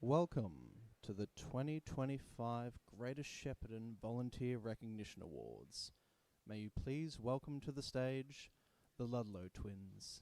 Welcome to the 2025 Greater Shepparton Volunteer Recognition Awards. May you please welcome to the stage the Ludlow twins.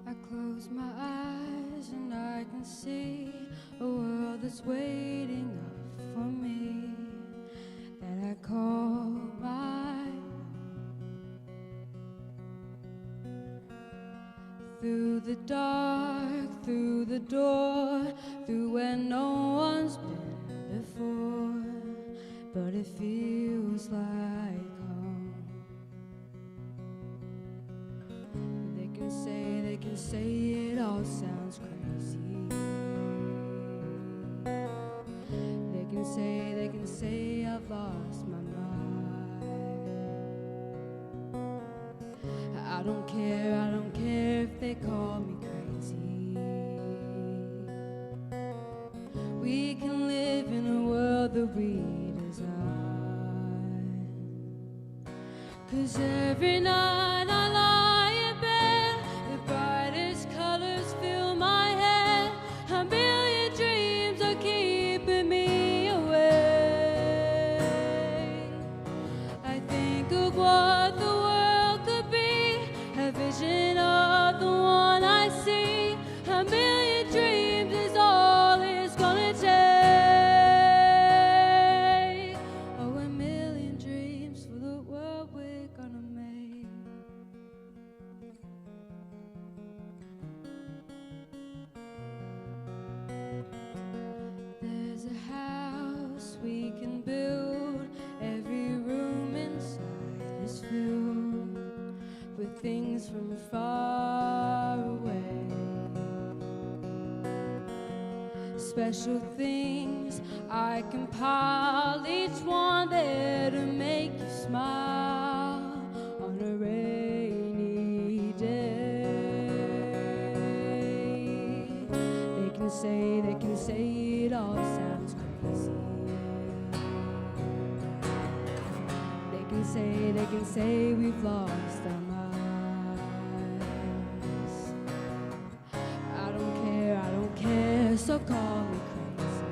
I close my eyes and I can see a world that's waiting up for me, that I call my own. Through the dark, through the door, through where no one's been before, but it feels like home. They can say it all sounds crazy. They can say I've lost my mind. I don't care if they call me crazy. We can live in a world that we design. 'Cause every night I lie in bed, the brightest colors fill my head. A million dreams are keeping me awake. I think of what the world could be, a vision of the one I see. A million dreams is all it's gonna take. Oh, a million dreams for the world we're gonna make. There's a house we can build, every room inside is filled with things from far away. Special things I compile, each one there to make you smile on a rainy day. They can say it all sounds crazy. They can say we've lost our minds. I don't care, so call me crazy.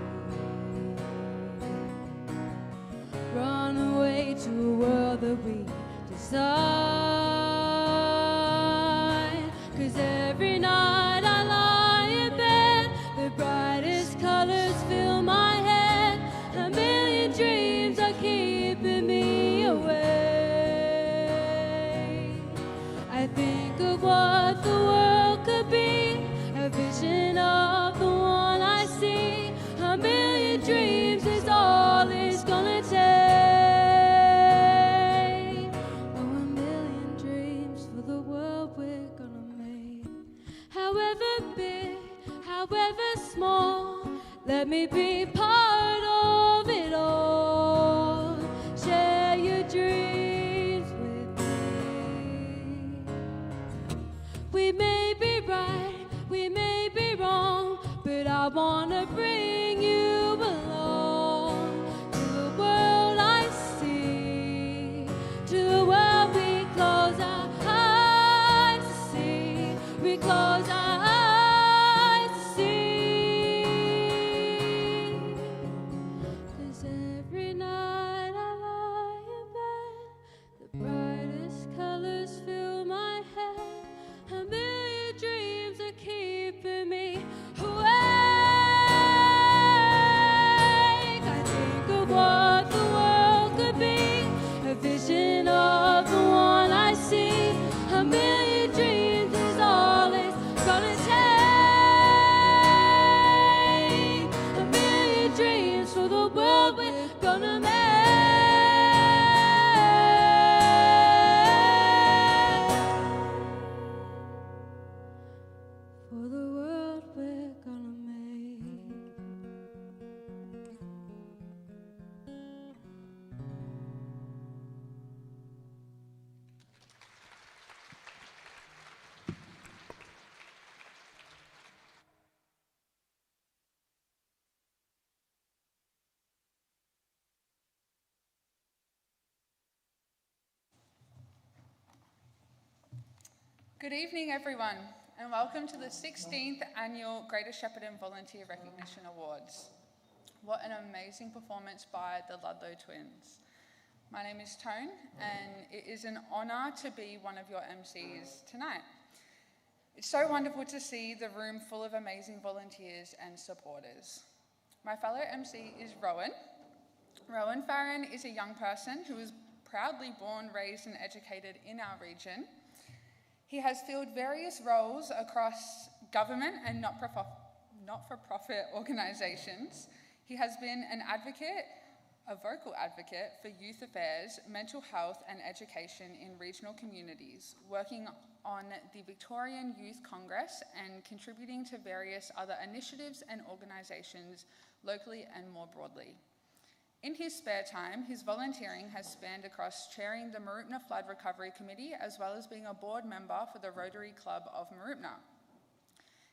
Run away to a world that we design. 'Cause every night I lie in bed, the brightest colors fill my head. A million dreams are keeping me awake. I think of what the world could be, a vision of the one I see. A million dreams is all it's gonna take. Oh, a million dreams for the world we're gonna make. However big, however small, let me be part of it all. Share your dreams with me. We may be right, we may be wrong, but I wanna bring you along to the world I see, to the world we close our eyes to see. We close our eyes to see. 'Cause every night I lie in bed, the brightest colors fill my head. A million dreams are keeping me awake. I think of what for the world we're gonna make. Good evening, everyone, and welcome to the 16th Annual Greater Shepparton Volunteer Recognition Awards. What an amazing performance by the Ludlow twins. My name is Tone, and it is an honour to be one of your MCs tonight. It's so wonderful to see the room full of amazing volunteers and supporters. My fellow MC is Rowan. Rowan Farron is a young person who was proudly born, raised and educated in our region. He has filled various roles across government and not-for-profit organisations. He has been an advocate, a vocal advocate for youth affairs, mental health and education in regional communities, working on the Victorian Youth Congress and contributing to various other initiatives and organisations locally and more broadly. In his spare time, his volunteering has spanned across chairing the Mooroopna Flood Recovery Committee as well as being a board member for the Rotary Club of Mooroopna.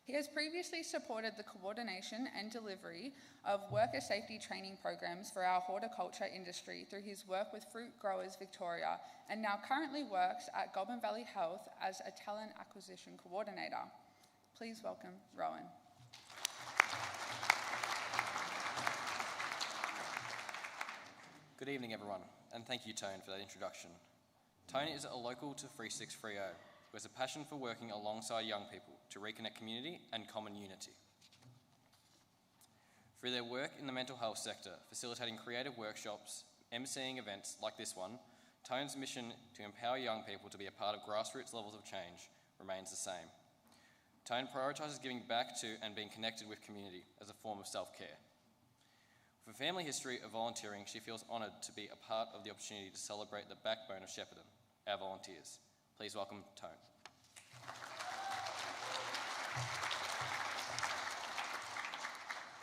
He has previously supported the coordination and delivery of worker safety training programs for our horticulture industry through his work with Fruit Growers Victoria, and now currently works at Goulburn Valley Health as a talent acquisition coordinator. Please welcome Rowan. Good evening, everyone, and thank you, Tone, for that introduction. Tone is a local to 3630 who has a passion for working alongside young people to reconnect community and common unity. Through their work in the mental health sector, facilitating creative workshops, emceeing events like this one, Tone's mission to empower young people to be a part of grassroots levels of change remains the same. Tone prioritises giving back to and being connected with community as a form of self-care. With a family history of volunteering, she feels honoured to be a part of the opportunity to celebrate the backbone of Shepparton, our volunteers. Please welcome Tone.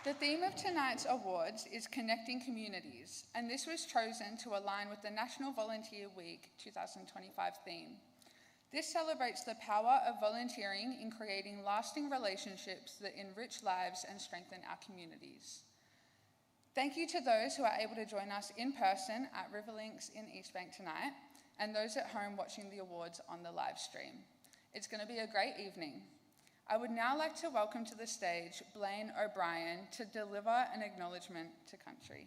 The theme of tonight's awards is Connecting Communities, and this was chosen to align with the National Volunteer Week 2025 theme. This celebrates the power of volunteering in creating lasting relationships that enrich lives and strengthen our communities. Thank you to those who are able to join us in person at Riverlinks in Eastbank tonight, and those at home watching the awards on the live stream. It's going to be a great evening. I would now like to welcome to the stage Blaine O'Brien to deliver an acknowledgement to country.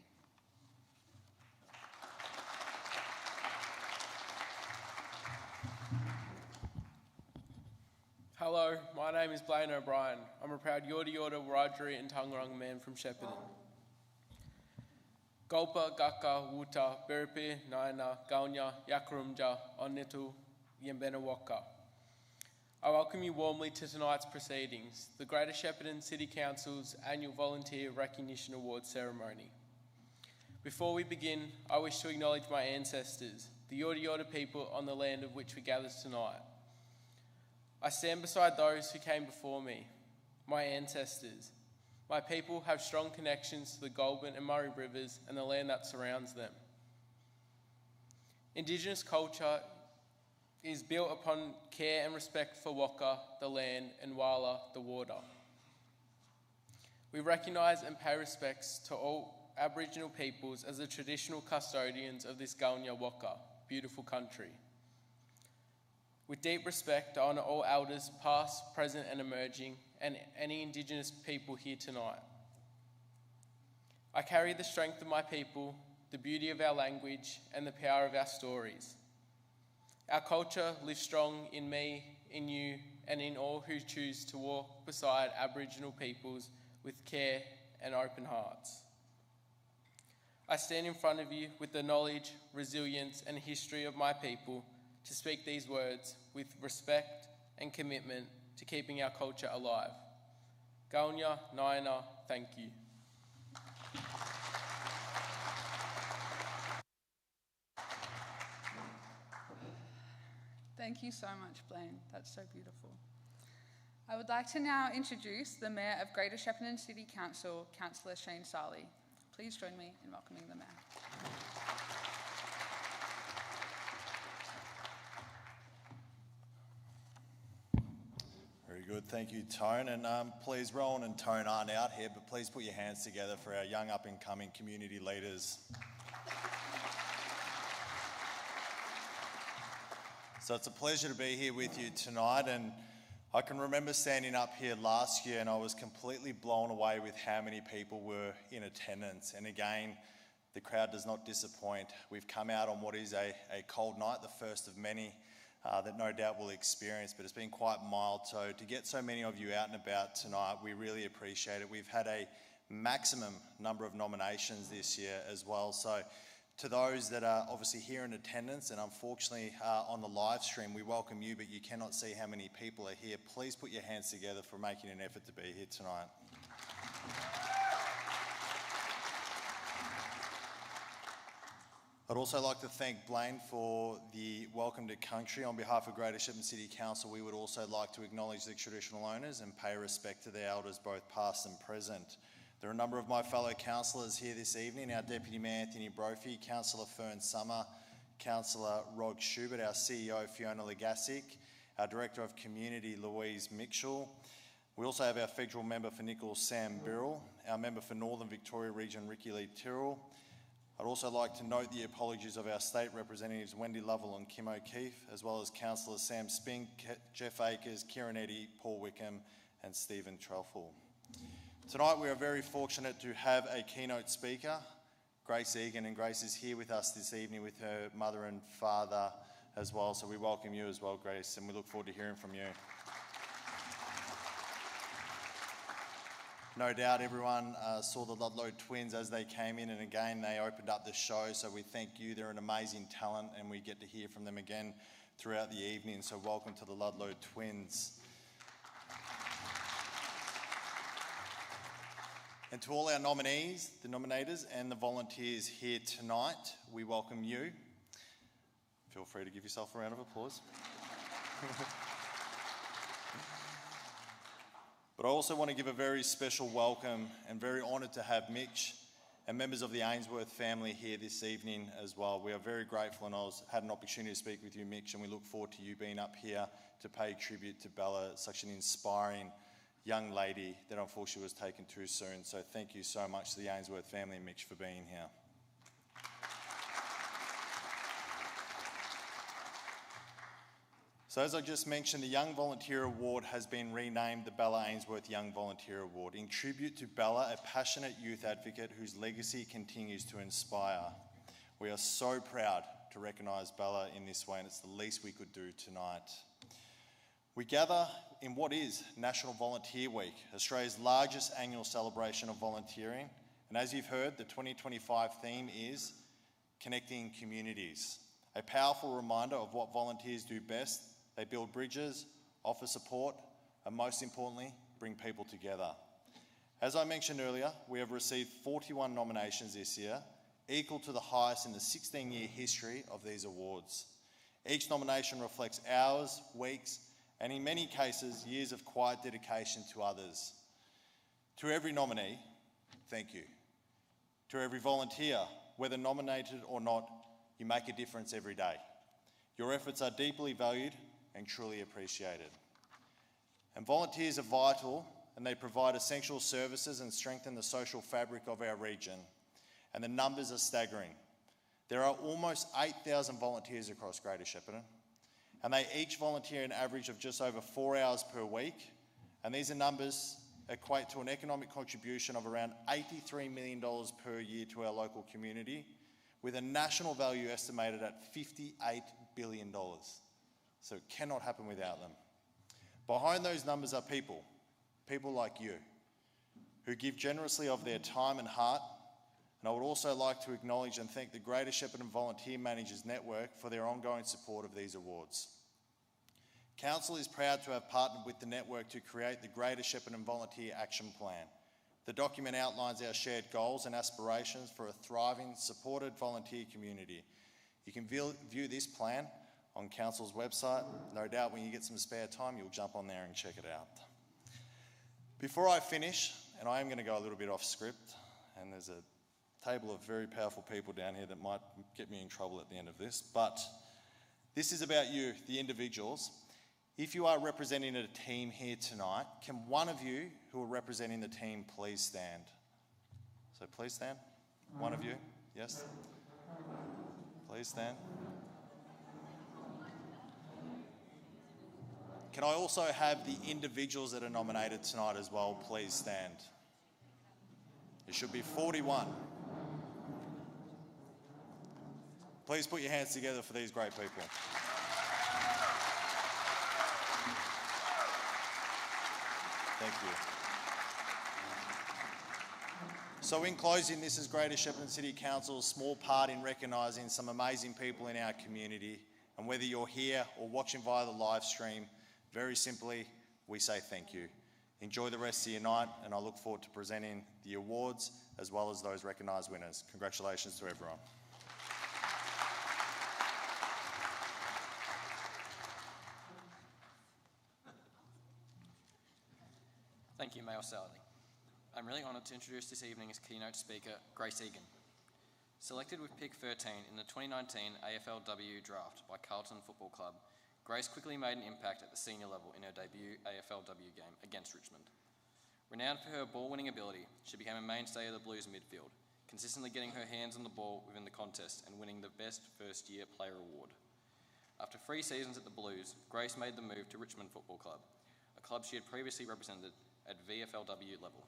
Hello, my name is Blaine O'Brien. I'm a proud Yorta Yorta, Wiradjuri and Taungurung man from Shepparton. Gulpa, Gaka, Wuta, Biripi, Naina, Gaunya, Yakarumja, Onitu, Yembena Waka. I welcome you warmly to tonight's proceedings, the Greater Shepparton City Council's annual Volunteer Recognition Awards ceremony. Before we begin, I wish to acknowledge my ancestors, the Yorta Yorta people on the land of which we gather tonight. I stand beside those who came before me, my ancestors. My people have strong connections to the Goulburn and Murray rivers and the land that surrounds them. Indigenous culture is built upon care and respect for Waka, the land, and Wala, the water. We recognise and pay respects to all Aboriginal peoples as the traditional custodians of this Gaunya Waka, beautiful country. With deep respect, I honour all elders, past, present and emerging, and any Indigenous people here tonight. I carry the strength of my people, the beauty of our language, and the power of our stories. Our culture lives strong in me, in you, and in all who choose to walk beside Aboriginal peoples with care and open hearts. I stand in front of you with the knowledge, resilience, and history of my people to speak these words with respect and commitment to keeping our culture alive. Gaunya, Naina, thank you. Thank you so much, Blaine. That's so beautiful. I would like to now introduce the Mayor of Greater Shepparton City Council, Councillor Shane Sarley. Please join me in welcoming the Mayor. Very good, thank you, Tone. And please, Rowan and Tone aren't out here, but please put your hands together for our young up-and-coming community leaders. So it's a pleasure to be here with you tonight, and I can remember standing up here last year and I was completely blown away with how many people were in attendance. And again, the crowd does not disappoint. We've come out on what is a cold night, the first of many that no doubt we'll experience, but it's been quite mild. So to get so many of you out and about tonight, we really appreciate it. We've had a maximum number of nominations this year as well. So to those that are obviously here in attendance and unfortunately on the live stream, we welcome you, but you cannot see how many people are here. Please put your hands together for making an effort to be here tonight. I'd also like to thank Blaine for the welcome to country. On behalf of Greater Shepparton City Council, we would also like to acknowledge the traditional owners and pay respect to their elders, both past and present. There are a number of my fellow councillors here this evening, our Deputy Mayor Anthony Brophy, Councillor Fern Summer, Councillor Rod Schubert, our CEO Fiona Legasic, our Director of Community Louise Mitchell. We also have our Federal Member for Nichols Sam Birrell, our Member for Northern Victoria Region Ricky Lee Tyrrell. I'd also like to note the apologies of our state representatives Wendy Lovell and Kim O'Keefe, as well as Councillors Sam Spink, Jeff Akers, Kieran Eddy, Paul Wickham and Stephen Trelfall. Tonight we are very fortunate to have a keynote speaker, Grace Egan, and Grace is here with us this evening with her mother and father as well, so we welcome you as well, Grace, and we look forward to hearing from you. No doubt everyone saw the Ludlow twins as they came in, and again they opened up the show, so we thank you. They're an amazing talent and we get to hear from them again throughout the evening, so welcome to the Ludlow twins. And to all our nominees, the nominators and the volunteers here tonight, we welcome you. Feel free to give yourself a round of applause. But I also want to give a very special welcome and very honoured to have Mitch and members of the Ainsworth family here this evening as well. We are very grateful, and I had an opportunity to speak with you, Mitch, and we look forward to you being up here to pay tribute to Bella, such an inspiring young lady that unfortunately was taken too soon. So thank you so much to the Ainsworth family and Mitch for being here. So as I just mentioned, the Young Volunteer Award has been renamed the Bella Ainsworth Young Volunteer Award in tribute to Bella, a passionate youth advocate whose legacy continues to inspire. We are so proud to recognise Bella in this way, and it's the least we could do tonight. We gather in what is National Volunteer Week, Australia's largest annual celebration of volunteering. And as you've heard, the 2025 theme is Connecting Communities, a powerful reminder of what volunteers do best. They build bridges, offer support, and most importantly, bring people together. As I mentioned earlier, we have received 41 nominations this year, equal to the highest in the 16-year history of these awards. Each nomination reflects hours, weeks, and in many cases, years of quiet dedication to others. To every nominee, thank you. To every volunteer, whether nominated or not, you make a difference every day. Your efforts are deeply valued and truly appreciated. And volunteers are vital, and they provide essential services and strengthen the social fabric of our region. And the numbers are staggering. There are almost 8,000 volunteers across Greater Shepparton, and they each volunteer an average of just over 4 hours per week. And these numbers equate to an economic contribution of around $83 million per year to our local community, with a national value estimated at $58 billion. So it cannot happen without them. Behind those numbers are people like you, who give generously of their time and heart. And I would also like to acknowledge and thank the Greater Shepparton Volunteer Managers Network for their ongoing support of these awards. Council is proud to have partnered with the network to create the Greater Shepparton Volunteer Action Plan. The document outlines our shared goals and aspirations for a thriving, supported volunteer community. You can view this plan on Council's website. No doubt when you get some spare time, you'll jump on there and check it out. Before I finish, and I am going to go a little bit off script, and there's a table of very powerful people down here that might get me in trouble at the end of this, but this is about you, the individuals. If you are representing a team here tonight, can one of you who are representing the team please stand? So please stand. One of you, yes? Please stand. Can I also have the individuals that are nominated tonight as well, please stand? It should be 41. Please put your hands together for these great people. Thank you. So in closing, this is Greater Shepparton City Council's small part in recognising some amazing people in our community. And whether you're here or watching via the live stream, very simply, we say thank you. Enjoy the rest of your night, and I look forward to presenting the awards as well as those recognised winners. Congratulations to everyone. Thank you, Mayor Sally. I'm really honoured to introduce this evening's keynote speaker, Grace Egan. Selected with pick 13 in the 2019 AFLW draft by Carlton Football Club, Grace quickly made an impact at the senior level in her debut AFLW game against Richmond. Renowned for her ball-winning ability, she became a mainstay of the Blues midfield, consistently getting her hands on the ball within the contest and winning the Best First Year Player Award. After 3 seasons at the Blues, Grace made the move to Richmond Football Club, a club she had previously represented at VFLW level.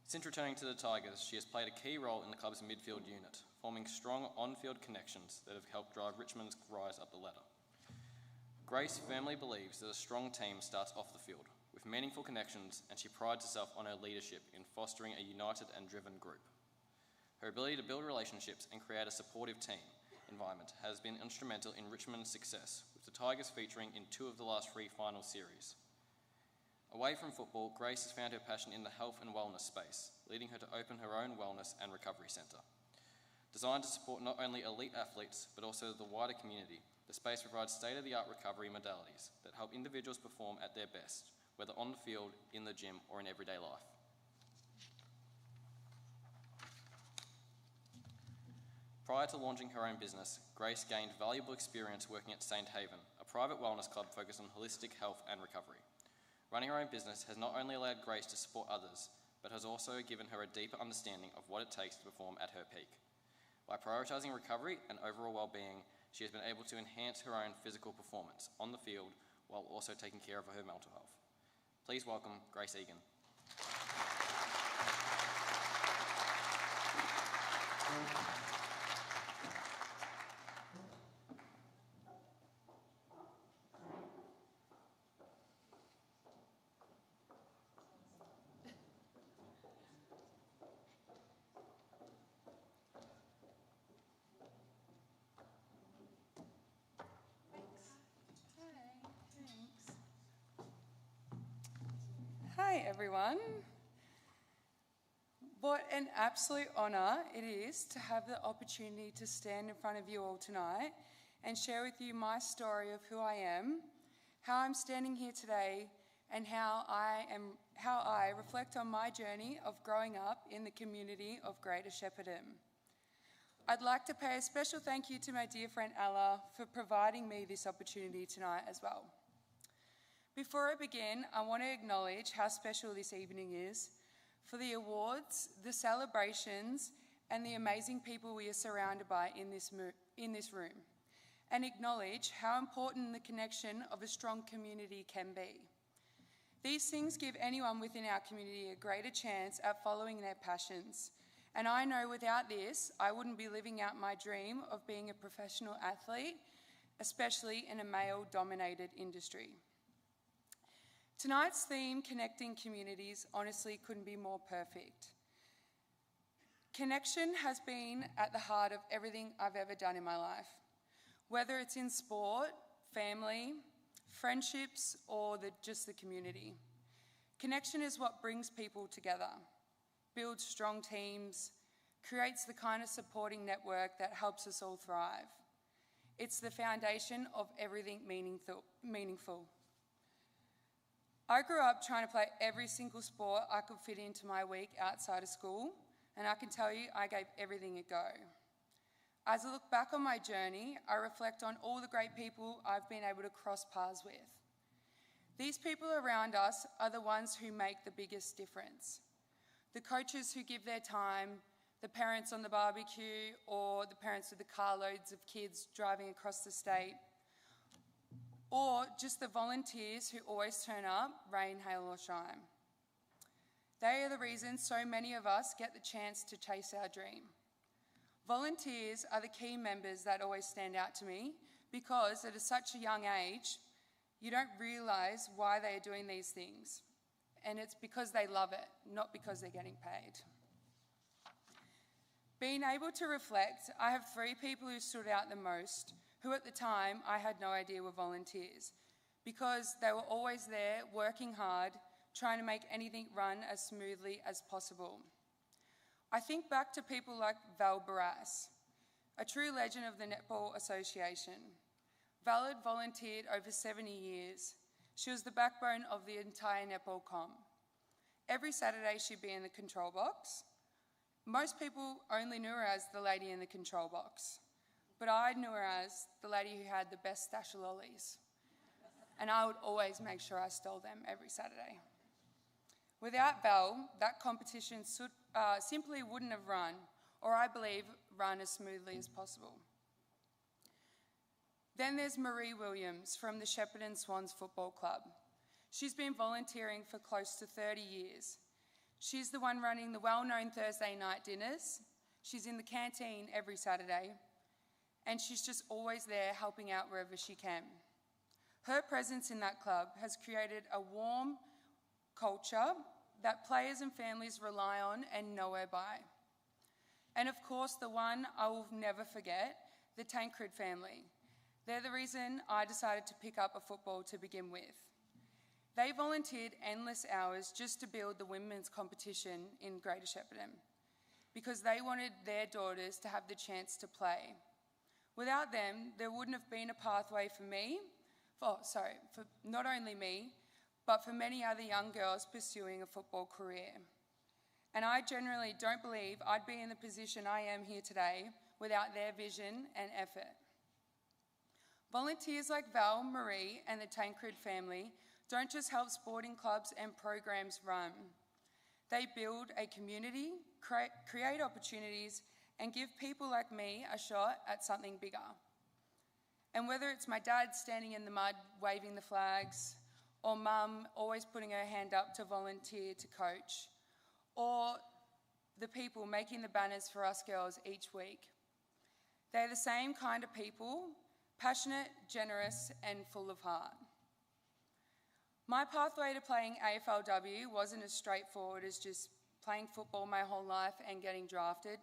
Since returning to the Tigers, she has played a key role in the club's midfield unit, forming strong on-field connections that have helped drive Richmond's rise up the ladder. Grace firmly believes that a strong team starts off the field, with meaningful connections, and she prides herself on her leadership in fostering a united and driven group. Her ability to build relationships and create a supportive team environment has been instrumental in Richmond's success, with the Tigers featuring in 2 of the last 3 final series. Away from football, Grace has found her passion in the health and wellness space, leading her to open her own wellness and recovery centre. Designed to support not only elite athletes, but also the wider community, the space provides state-of-the-art recovery modalities that help individuals perform at their best, whether on the field, in the gym, or in everyday life. Prior to launching her own business, Grace gained valuable experience working at St. Haven, a private wellness club focused on holistic health and recovery. Running her own business has not only allowed Grace to support others, but has also given her a deeper understanding of what it takes to perform at her peak. By prioritising recovery and overall well-being, she has been able to enhance her own physical performance on the field while also taking care of her mental health. Please welcome Grace Egan. Hi everyone. What an absolute honour it is to have the opportunity to stand in front of you all tonight and share with you my story of who I am, how I'm standing here today, and how I reflect on my journey of growing up in the community of Greater Shepparton. I'd like to pay a special thank you to my dear friend Ella for providing me this opportunity tonight as well. Before I begin, I want to acknowledge how special this evening is for the awards, the celebrations, and the amazing people we are surrounded by in this room, and acknowledge how important the connection of a strong community can be. These things give anyone within our community a greater chance at following their passions, and I know without this, I wouldn't be living out my dream of being a professional athlete, especially in a male-dominated industry. Tonight's theme, Connecting Communities, honestly couldn't be more perfect. Connection has been at the heart of everything I've ever done in my life, whether it's in sport, family, friendships, or just the community. Connection is what brings people together, builds strong teams, creates the kind of supporting network that helps us all thrive. It's the foundation of everything meaningful. I grew up trying to play every single sport I could fit into my week outside of school, and I can tell you I gave everything a go. As I look back on my journey, I reflect on all the great people I've been able to cross paths with. These people around us are the ones who make the biggest difference. The coaches who give their time, the parents on the barbecue, or the parents with the carloads of kids driving across the state, or just the volunteers who always turn up, rain, hail or shine. They are the reason so many of us get the chance to chase our dream. Volunteers are the key members that always stand out to me because at such a young age, you don't realise why they are doing these things. And it's because they love it, not because they're getting paid. Being able to reflect, I have 3 people who stood out the most, who at the time I had no idea were volunteers, because they were always there, working hard, trying to make anything run as smoothly as possible. I think back to people like Val Barras, a true legend of the Netball Association. Val had volunteered over 70 years. She was the backbone of the entire netball comp. Every Saturday she'd be in the control box. Most people only knew her as the lady in the control box, but I knew her as the lady who had the best stash of lollies. And I would always make sure I stole them every Saturday. Without Val, that competition simply wouldn't have run, or I believe run as smoothly as possible. Then there's Marie Williams from the Shepparton Swans Football Club. She's been volunteering for close to 30 years. She's the one running the well-known Thursday night dinners. She's in the canteen every Saturday, and she's just always there helping out wherever she can. Her presence in that club has created a warm culture that players and families rely on and know her by. And of course, the one I will never forget, the Tancred family. They're the reason I decided to pick up a football to begin with. They volunteered endless hours just to build the women's competition in Greater Shepparton because they wanted their daughters to have the chance to play. Without them, there wouldn't have been a pathway for not only me, but for many other young girls pursuing a football career. And I generally don't believe I'd be in the position I am here today without their vision and effort. Volunteers like Val, Marie and the Tancred family don't just help sporting clubs and programs run. They build a community, create opportunities and give people like me a shot at something bigger. And whether it's my dad standing in the mud waving the flags, or mum always putting her hand up to volunteer to coach, or the people making the banners for us girls each week. They're the same kind of people, passionate, generous, and full of heart. My pathway to playing AFLW wasn't as straightforward as just playing football my whole life and getting drafted.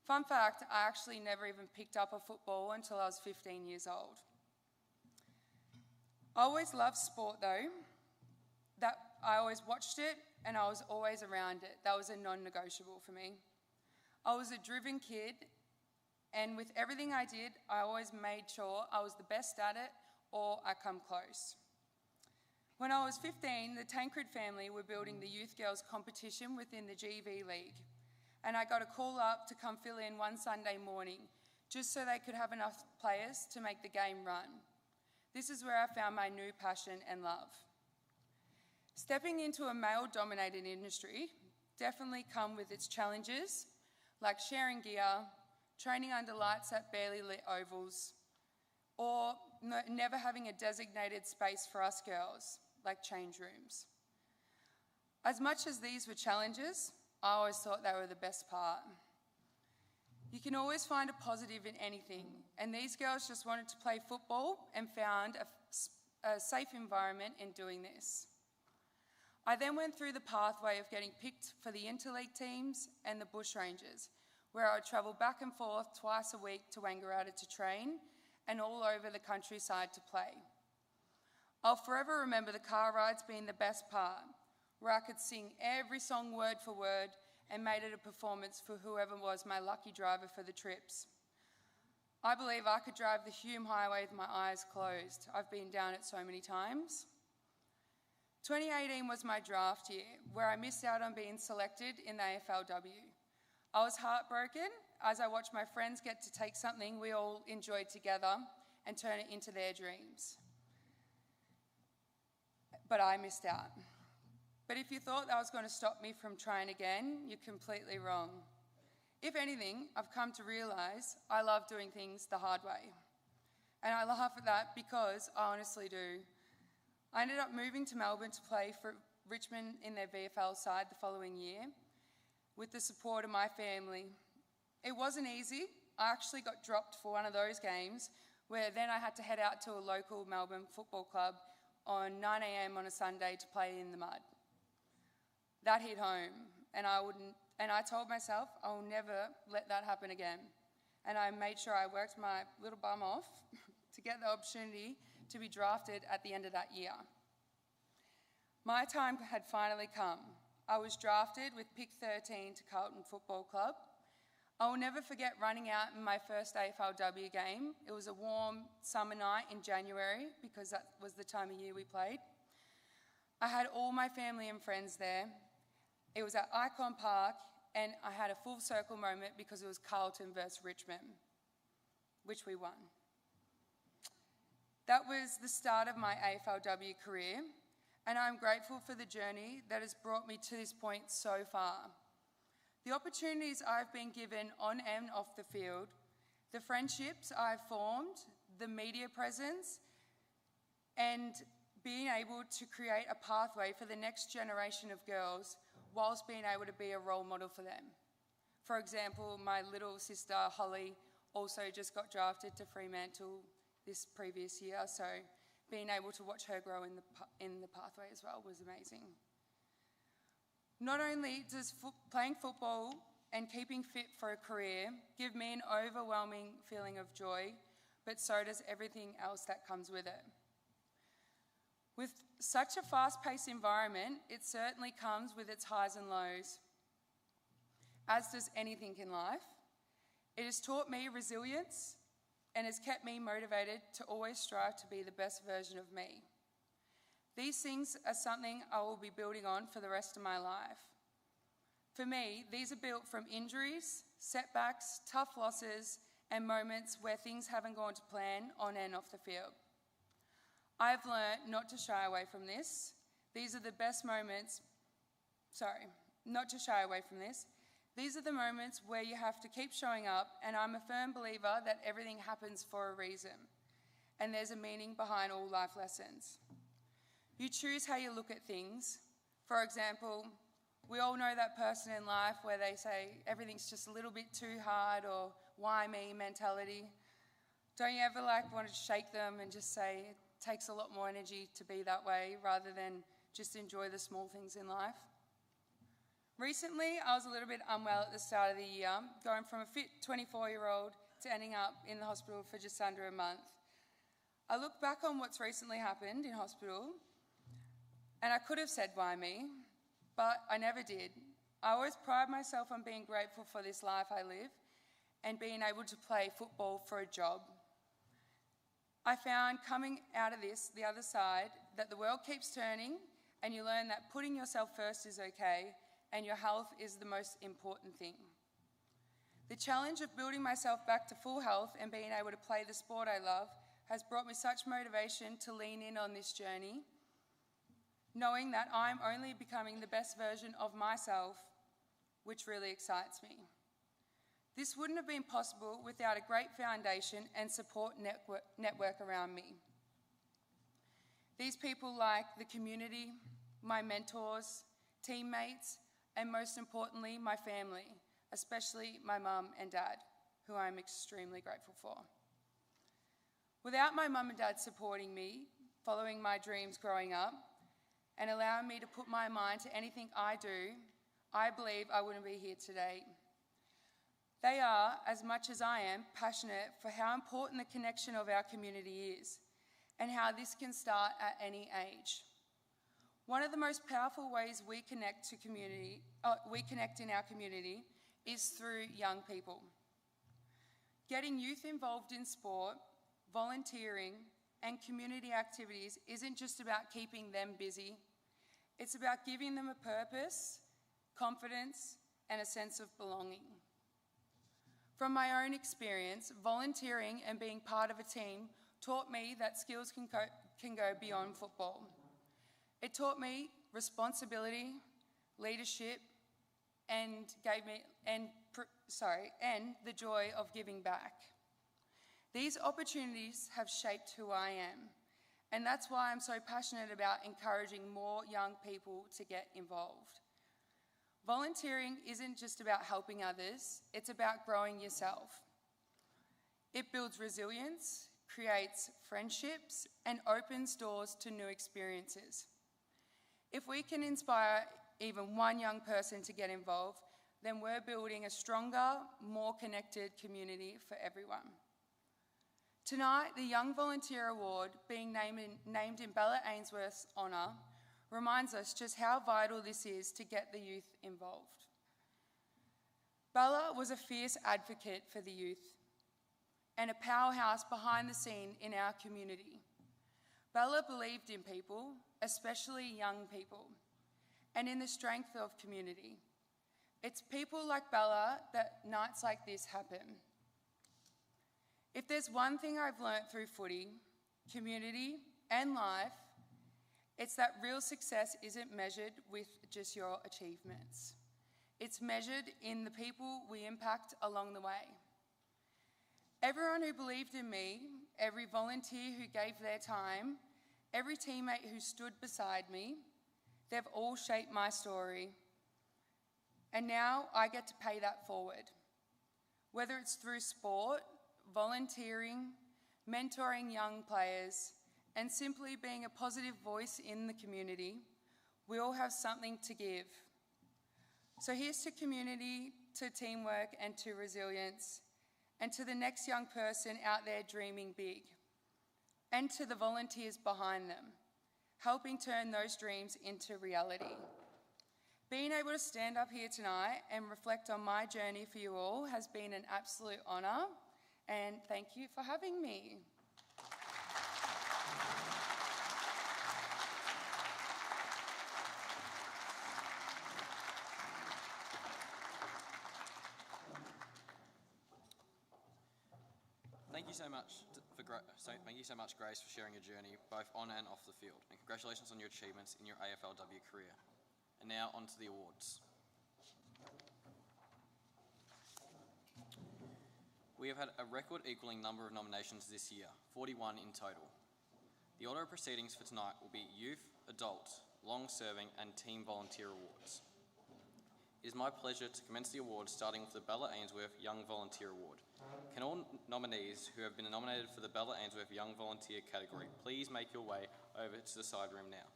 Fun fact, I actually never even picked up a football until I was 15 years old. I always loved sport though. I always watched it and I was always around it. That was a non-negotiable for me. I was a driven kid, and with everything I did, I always made sure I was the best at it or I come close. When I was 15, the Tancred family were building the youth girls competition within the GV League, and I got a call up to come fill in one Sunday morning just so they could have enough players to make the game run. This is where I found my new passion and love. Stepping into a male-dominated industry definitely come with its challenges, like sharing gear, training under lights at barely lit ovals, or never having a designated space for us girls, like change rooms. As much as these were challenges, I always thought they were the best part. You can always find a positive in anything, and these girls just wanted to play football and found a safe environment in doing this. I then went through the pathway of getting picked for the interleague teams and the bush rangers, where I would travel back and forth twice a week to Wangaratta to train and all over the countryside to play. I'll forever remember the car rides being the best part, where I could sing every song word for word and made it a performance for whoever was my lucky driver for the trips. I believe I could drive the Hume Highway with my eyes closed. I've been down it so many times. 2018 was my draft year, where I missed out on being selected in the AFLW. I was heartbroken as I watched my friends get to take something we all enjoyed together and turn it into their dreams. But I missed out. But if you thought that was going to stop me from trying again, you're completely wrong. If anything, I've come to realise I love doing things the hard way. And I laugh at that because I honestly do. I ended up moving to Melbourne to play for Richmond in their VFL side the following year with the support of my family. It wasn't easy. I actually got dropped for one of those games where then I had to head out to a local Melbourne football club on 9 a.m. on a Sunday to play in the mud. That hit home, and I told myself I'll never let that happen again. And I made sure I worked my little bum off to get the opportunity to be drafted at the end of that year. My time had finally come. I was drafted with pick 13 to Carlton Football Club. I will never forget running out in my first AFLW game. It was a warm summer night in January because that was the time of year we played. I had all my family and friends there. It was at Icon Park, and I had a full circle moment because it was Carlton versus Richmond, which we won. That was the start of my AFLW career, and I'm grateful for the journey that has brought me to this point so far. The opportunities I've been given on and off the field, the friendships I've formed, the media presence, and being able to create a pathway for the next generation of girls whilst being able to be a role model for them. For example, my little sister Holly also just got drafted to Fremantle this previous year, so being able to watch her grow in the pathway as well was amazing. Not only does playing football and keeping fit for a career give me an overwhelming feeling of joy, but so does everything else that comes with it. With such a fast-paced environment, it certainly comes with its highs and lows, as does anything in life. It has taught me resilience and has kept me motivated to always strive to be the best version of me. These things are something I will be building on for the rest of my life. For me, these are built from injuries, setbacks, tough losses, and moments where things haven't gone to plan on and off the field. I've learned not to shy away from this. These are the best moments, not to shy away from this. These are the moments where you have to keep showing up, and I'm a firm believer that everything happens for a reason, and there's a meaning behind all life lessons. You choose how you look at things. For example, we all know that person in life where they say everything's just a little bit too hard, or why me mentality. Don't you ever want to shake them and just say it takes a lot more energy to be that way rather than just enjoy the small things in life? Recently, I was a little bit unwell at the start of the year, going from a fit 24-year-old to ending up in the hospital for just under a month. I look back on what's recently happened in hospital, and I could have said, why me? But I never did. I always pride myself on being grateful for this life I live and being able to play football for a job. I found coming out of this, the other side, that the world keeps turning and you learn that putting yourself first is okay and your health is the most important thing. The challenge of building myself back to full health and being able to play the sport I love has brought me such motivation to lean in on this journey, knowing that I'm only becoming the best version of myself, which really excites me. This wouldn't have been possible without a great foundation and support network around me. These people like the community, my mentors, teammates, and most importantly, my family, especially my mum and dad, who I'm extremely grateful for. Without my mum and dad supporting me, following my dreams growing up, and allowing me to put my mind to anything I do, I believe I wouldn't be here today. They are, as much as I am, passionate for how important the connection of our community is and how this can start at any age. One of the most powerful ways we connect in our community is through young people. Getting youth involved in sport, volunteering, and community activities isn't just about keeping them busy. It's about giving them a purpose, confidence, and a sense of belonging. From my own experience, volunteering and being part of a team taught me that skills can go beyond football. It taught me responsibility, leadership, and the joy of giving back. These opportunities have shaped who I am, and that's why I'm so passionate about encouraging more young people to get involved. Volunteering isn't just about helping others, it's about growing yourself. It builds resilience, creates friendships, and opens doors to new experiences. If we can inspire even one young person to get involved, then we're building a stronger, more connected community for everyone. Tonight, the Young Volunteer Award, being named in Bella Ainsworth's honour, reminds us just how vital this is to get the youth involved. Bella was a fierce advocate for the youth and a powerhouse behind the scene in our community. Bella believed in people, especially young people, and in the strength of community. It's people like Bella that nights like this happen. If there's one thing I've learnt through footy, community, and life, it's that real success isn't measured with just your achievements. It's measured in the people we impact along the way. Everyone who believed in me, every volunteer who gave their time, every teammate who stood beside me, they've all shaped my story. And now I get to pay that forward. Whether it's through sport, volunteering, mentoring young players, and simply being a positive voice in the community, we all have something to give. So here's to community, to teamwork, and to resilience, and to the next young person out there dreaming big, and to the volunteers behind them, helping turn those dreams into reality. Being able to stand up here tonight and reflect on my journey for you all has been an absolute honour, and thank you for having me. Thank you so much, Grace, for sharing your journey both on and off the field, and congratulations on your achievements in your AFLW career. And now on to the awards. We have had a record equaling number of nominations this year, 41 in total. The order of proceedings for tonight will be Youth, Adult, Long-Serving and Team Volunteer Awards. It is my pleasure to commence the awards, starting with the Bella Ainsworth Young Volunteer Award. Can all nominees who have been nominated for the Bella Ainsworth Young Volunteer category please make your way over to the side room now?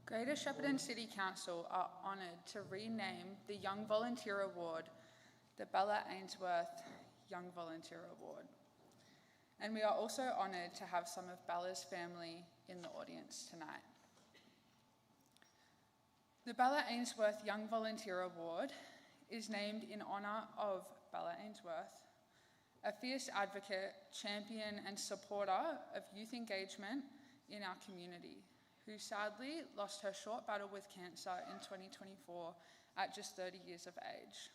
Greater Shepparton City Council are honoured to rename the Young Volunteer Award the Bella Ainsworth Young Volunteer Award. And we are also honoured to have some of Bella's family in the audience tonight. The Bella Ainsworth Young Volunteer Award is named in honour of Bella Ainsworth, a fierce advocate, champion and supporter of youth engagement in our community, who sadly lost her short battle with cancer in 2024 at just 30 years of age.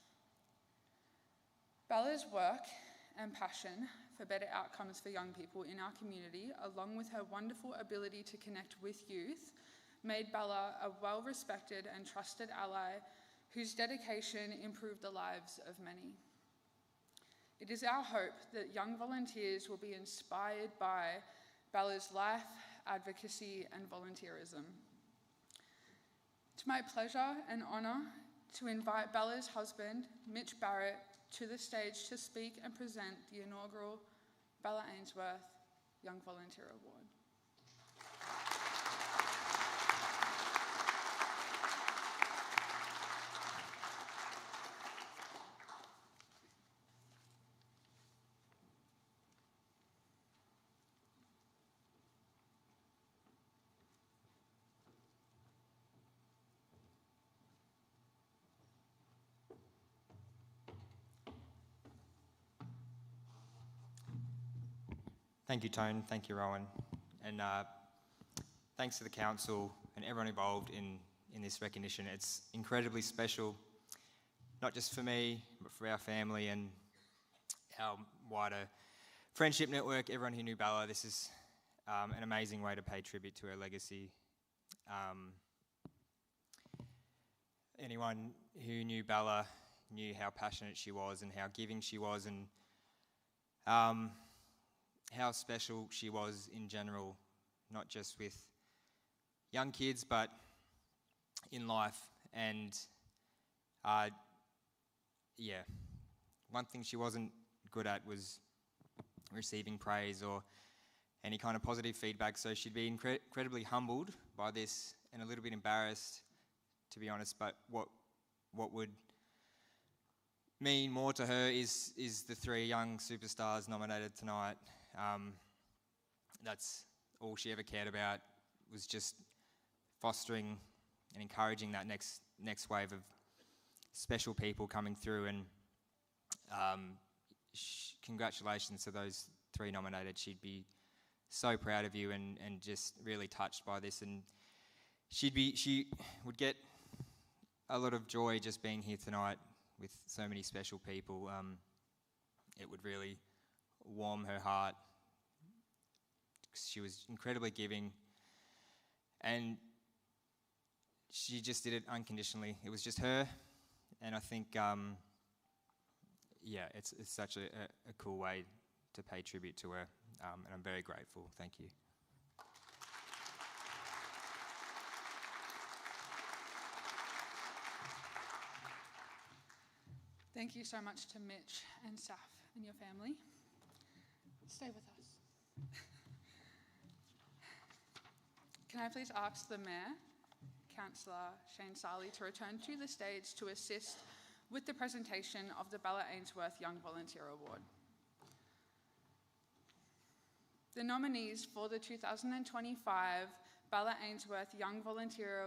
Bella's work and passion for better outcomes for young people in our community, along with her wonderful ability to connect with youth, made Bella a well-respected and trusted ally whose dedication improved the lives of many. It is our hope that young volunteers will be inspired by Bella's life, advocacy and volunteerism. It's my pleasure and honour to invite Bella's husband, Mitch Barrett, to the stage to speak and present the inaugural Bella Ainsworth Young Volunteer Award. Thank you, Tone. Thank you, Rowan. And thanks to the council and everyone involved in this recognition. It's incredibly special, not just for me, but for our family and our wider friendship network, everyone who knew Bella. This is an amazing way to pay tribute to her legacy. Anyone who knew Bella knew how passionate she was and how giving she was, and how special she was in general, not just with young kids, but in life. And one thing she wasn't good at was receiving praise or any kind of positive feedback, so she'd be incredibly humbled by this and a little bit embarrassed, to be honest. But what would mean more to her is the 3 young superstars nominated tonight. That's all she ever cared about, was just fostering and encouraging that next wave of special people coming through. And congratulations to those 3 nominated. She'd be so proud of you and just really touched by this. And she would get a lot of joy just being here tonight with so many special people. It would really warm her heart. She was incredibly giving, and she just did it unconditionally. It was just her, and I think, it's such a cool way to pay tribute to her, and I'm very grateful. Thank you. Thank you so much to Mitch and Saf and your family. Stay with us. Can I please ask the Mayor, Councillor Shane Sarley, to return to the stage to assist with the presentation of the Bella Ainsworth Young Volunteer Award. The nominees for the 2025 Bella Ainsworth Young Volunteer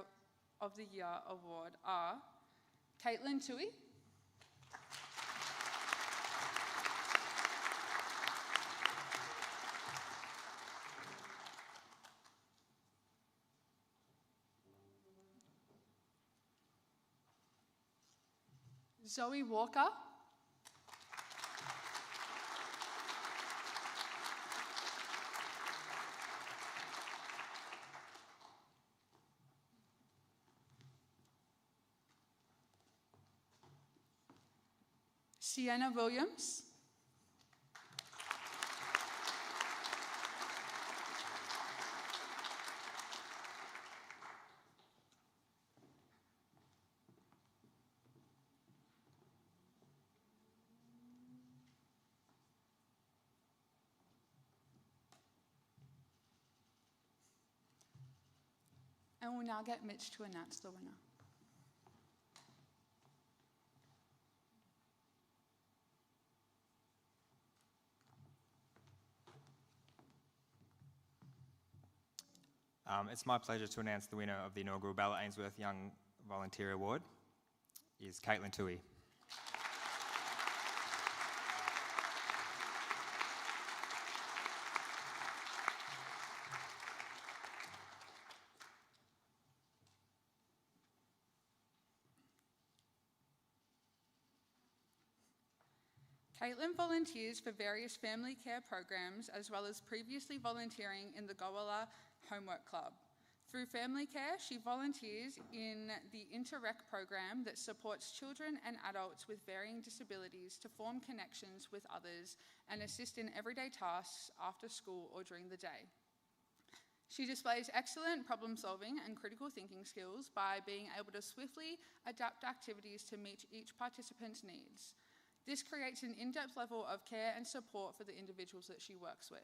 of the Year Award are Caitlin Tui, Zoe Walker, Sienna Williams, and we'll now get Mitch to announce the winner. It's my pleasure to announce the winner of the inaugural Bella Ainsworth Young Volunteer Award is Caitlin Tui. Caitlin volunteers for various family care programs, as well as previously volunteering in the Gowalla Homework Club. Through family care, she volunteers in the Inter-Rec program that supports children and adults with varying disabilities to form connections with others and assist in everyday tasks after school or during the day. She displays excellent problem-solving and critical thinking skills by being able to swiftly adapt activities to meet each participant's needs. This creates an in-depth level of care and support for the individuals that she works with.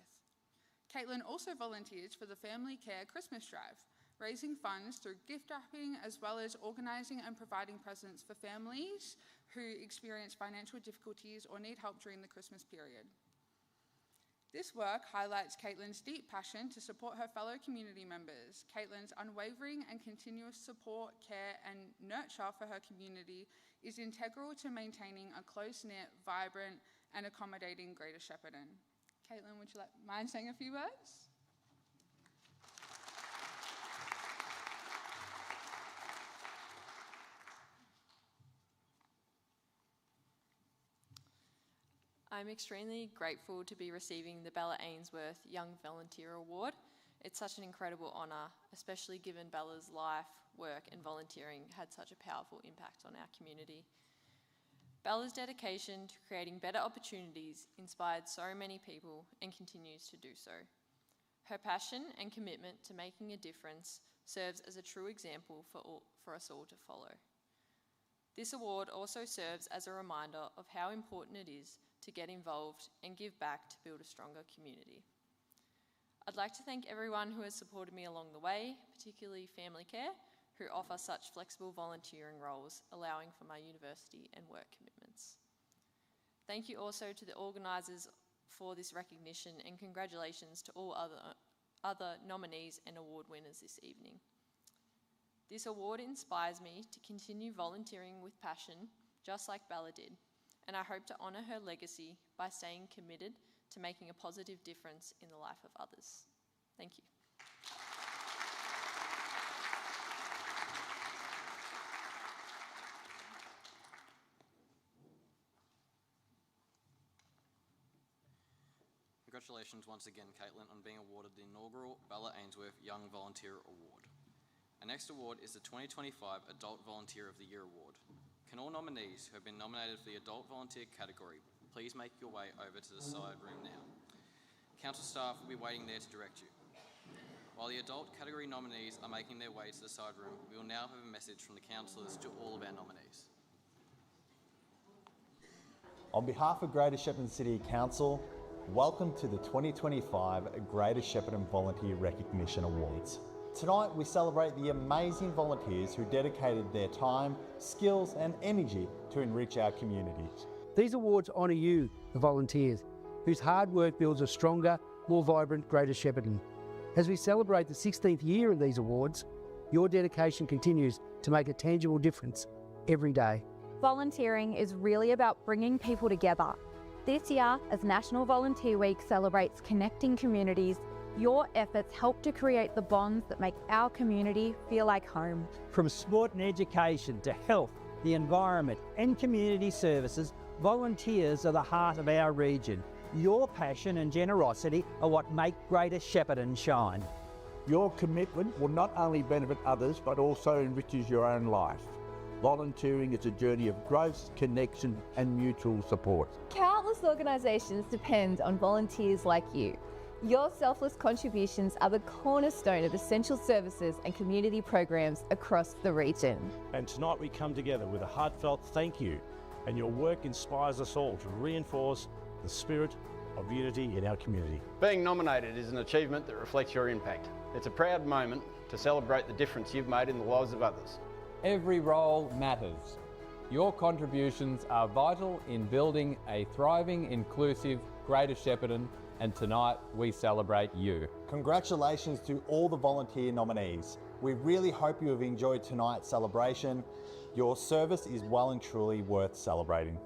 Caitlin also volunteers for the Family Care Christmas Drive, raising funds through gift wrapping, as well as organising and providing presents for families who experience financial difficulties or need help during the Christmas period. This work highlights Caitlin's deep passion to support her fellow community members. Caitlin's unwavering and continuous support, care and nurture for her community is integral to maintaining a close-knit, vibrant and accommodating Greater Shepparton. Caitlin, would you mind saying a few words? I'm extremely grateful to be receiving the Bella Ainsworth Young Volunteer Award. It's such an incredible honour, especially given Bella's life, work and volunteering had such a powerful impact on our community. Bella's dedication to creating better opportunities inspired so many people and continues to do so. Her passion and commitment to making a difference serves as a true example for us all to follow. This award also serves as a reminder of how important it is to get involved and give back to build a stronger community. I'd like to thank everyone who has supported me along the way, particularly Family Care, who offer such flexible volunteering roles, allowing for my university and work commitments. Thank you also to the organisers for this recognition, and congratulations to all other nominees and award winners this evening. This award inspires me to continue volunteering with passion, just like Bella did, and I hope to honour her legacy by staying committed to making a positive difference in the life of others. Thank you. Congratulations once again, Caitlin, on being awarded the inaugural Bella Ainsworth Young Volunteer Award. Our next award is the 2025 Adult Volunteer of the Year Award. Can all nominees who have been nominated for the Adult Volunteer category please make your way over to the side room now? Council staff will be waiting there to direct you. While the Adult category nominees are making their way to the side room, we will now have a message from the councillors to all of our nominees. On behalf of Greater Shepparton City Council, welcome to the 2025 Greater Shepparton Volunteer Recognition Awards. Tonight we celebrate the amazing volunteers who dedicated their time, skills and energy to enrich our communities. These awards honour you, the volunteers, whose hard work builds a stronger, more vibrant Greater Shepparton. As we celebrate the 16th year of these awards, your dedication continues to make a tangible difference every day. Volunteering is really about bringing people together. This year, as National Volunteer Week celebrates connecting communities, your efforts help to create the bonds that make our community feel like home. From sport and education to health, the environment and community services, volunteers are the heart of our region. Your passion and generosity are what make Greater Shepparton shine. Your commitment will not only benefit others but also enriches your own life. Volunteering is a journey of growth, connection and mutual support. Countless organisations depend on volunteers like you. Your selfless contributions are the cornerstone of essential services and community programs across the region. And tonight we come together with a heartfelt thank you, and your work inspires us all to reinforce the spirit of unity in our community. Being nominated is an achievement that reflects your impact. It's a proud moment to celebrate the difference you've made in the lives of others. Every role matters. Your contributions are vital in building a thriving, inclusive Greater Shepparton, and tonight we celebrate you. Congratulations to all the volunteer nominees. We really hope you have enjoyed tonight's celebration. Your service is well and truly worth celebrating.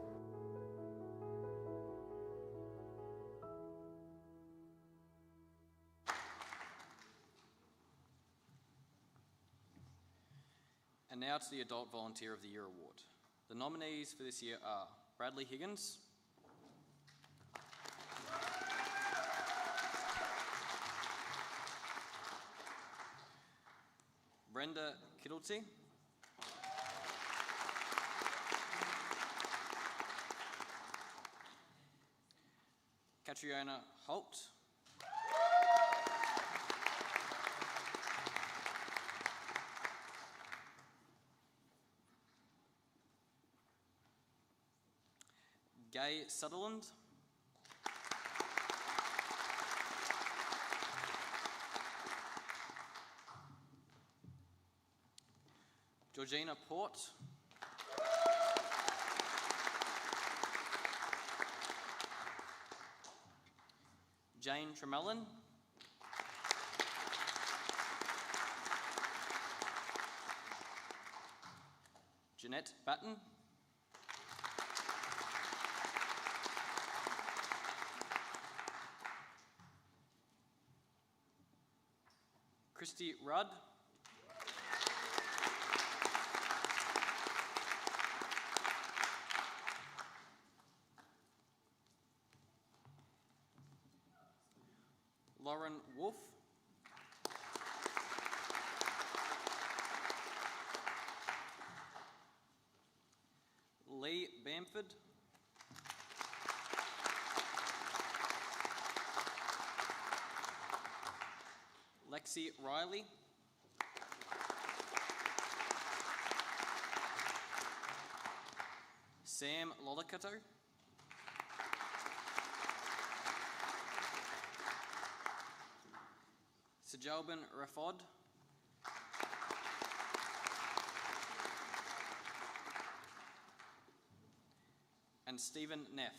And now to the Adult Volunteer of the Year Award. The nominees for this year are Bradley Higgins, Brenda Kittlety, Catriona Holt, Gay Sutherland, Georgina Port, Jane Tremelin, Jeanette Batten, Christy Rudd. Lauren Wolf. Lee Bamford. Lexi Riley. Sam Lolicato. Sajalban Rafod. And Stephen Neff.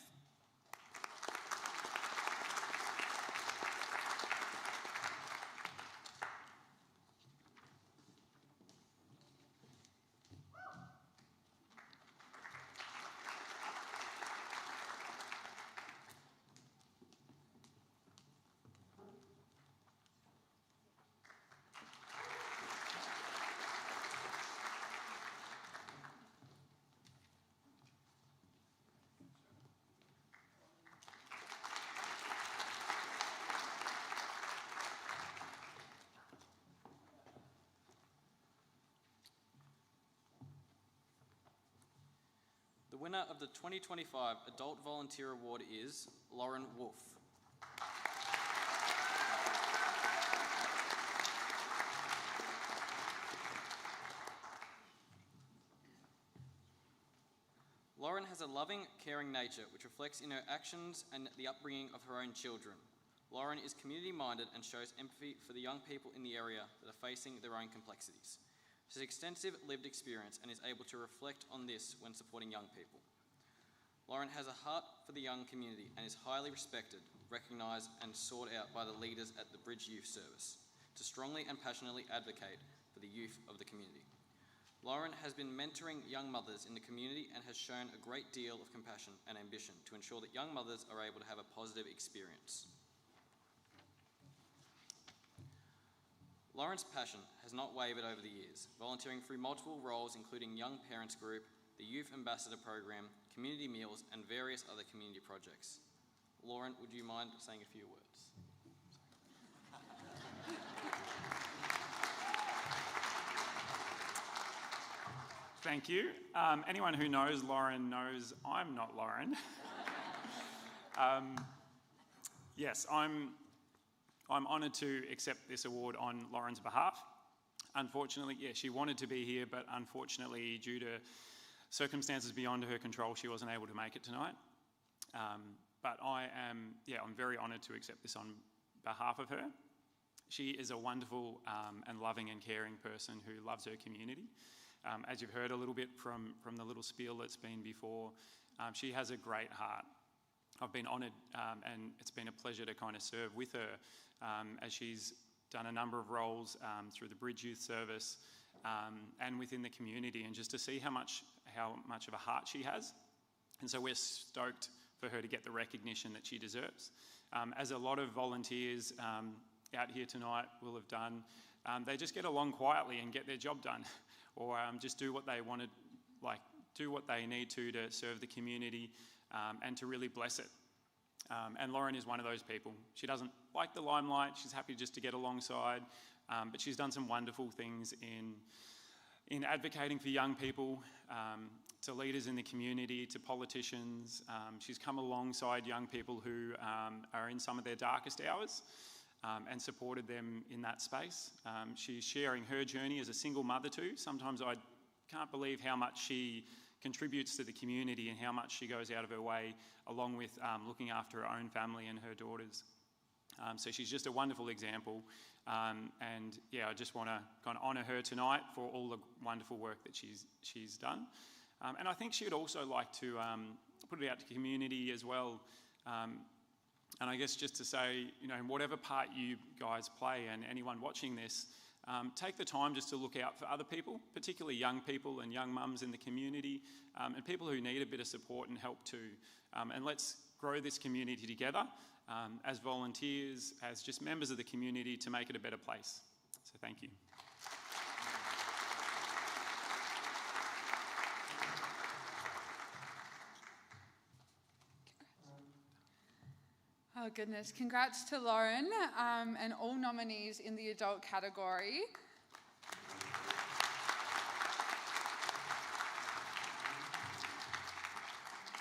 The winner of the 2025 Adult Volunteer Award is Lauren Wolf. Lauren has a loving, caring nature which reflects in her actions and the upbringing of her own children. Lauren is community-minded and shows empathy for the young people in the area that are facing their own complexities. She has extensive lived experience and is able to reflect on this when supporting young people. Lauren has a heart for the young community and is highly respected, recognised and sought out by the leaders at the Bridge Youth Service to strongly and passionately advocate for the youth of the community. Lauren has been mentoring young mothers in the community and has shown a great deal of compassion and ambition to ensure that young mothers are able to have a positive experience. Lauren's passion has not wavered over the years, volunteering through multiple roles including Young Parents Group, the Youth Ambassador Program, community meals and various other community projects. Lauren, would you mind saying a few words? Thank you. Anyone who knows Lauren knows I'm not Lauren. Yes, I'm honoured to accept this award on Lauren's behalf. Unfortunately, yeah, she wanted to be here, but unfortunately, due to circumstances beyond her control, she wasn't able to make it tonight. But I'm very honoured to accept this on behalf of her. She is a wonderful and loving and caring person who loves her community. As you've heard a little bit from the little spiel that's been before, she has a great heart. I've been honoured and it's been a pleasure to kind of serve with her as she's done a number of roles through the Bridge Youth Service and within the community, and just to see how much of a heart she has. And so we're stoked for her to get the recognition that she deserves. As a lot of volunteers out here tonight will have done, they just get along quietly and get their job done, or just do what they wanted, do what they need to serve the community and to really bless it. And Lauren is one of those people. She doesn't like the limelight. She's happy just to get alongside, but she's done some wonderful things in advocating for young people, to leaders in the community, to politicians. She's come alongside young people who are in some of their darkest hours and supported them in that space. She's sharing her journey as a single mother too. Sometimes I can't believe how much she contributes to the community and how much she goes out of her way, along with looking after her own family and her daughters. So she's just a wonderful example. And yeah, I just want to kind of honour her tonight for all the wonderful work that she's done. And I think she'd also like to put it out to the community as well. And I guess just to say, whatever part you guys play and anyone watching this, take the time just to look out for other people, particularly young people and young mums in the community, and people who need a bit of support and help too. And let's grow this community together as volunteers, as just members of the community, to make it a better place. So thank you. Oh goodness, congrats to Lauren and all nominees in the adult category.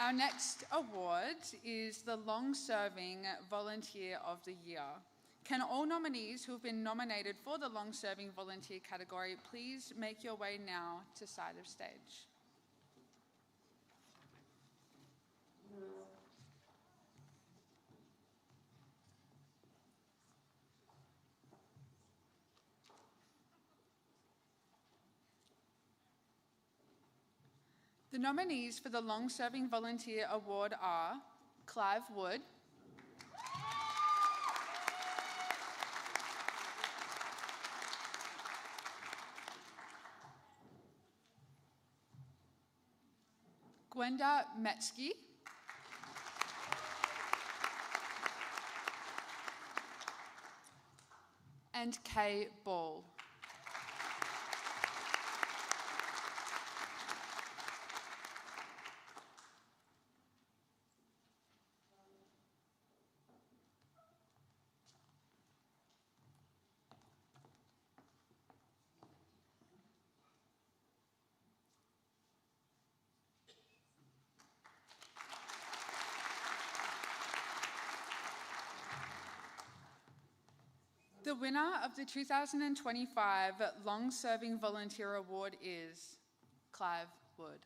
Our next award is the Long-Serving Volunteer of the Year. Can all nominees who have been nominated for the Long-Serving Volunteer category please make your way now to side of stage? The nominees for the Long-Serving Volunteer Award are Clive Wood, Gwenda Metzke, and Kay Ball. The winner of the 2025 Long-Serving Volunteer Award is Clive Wood.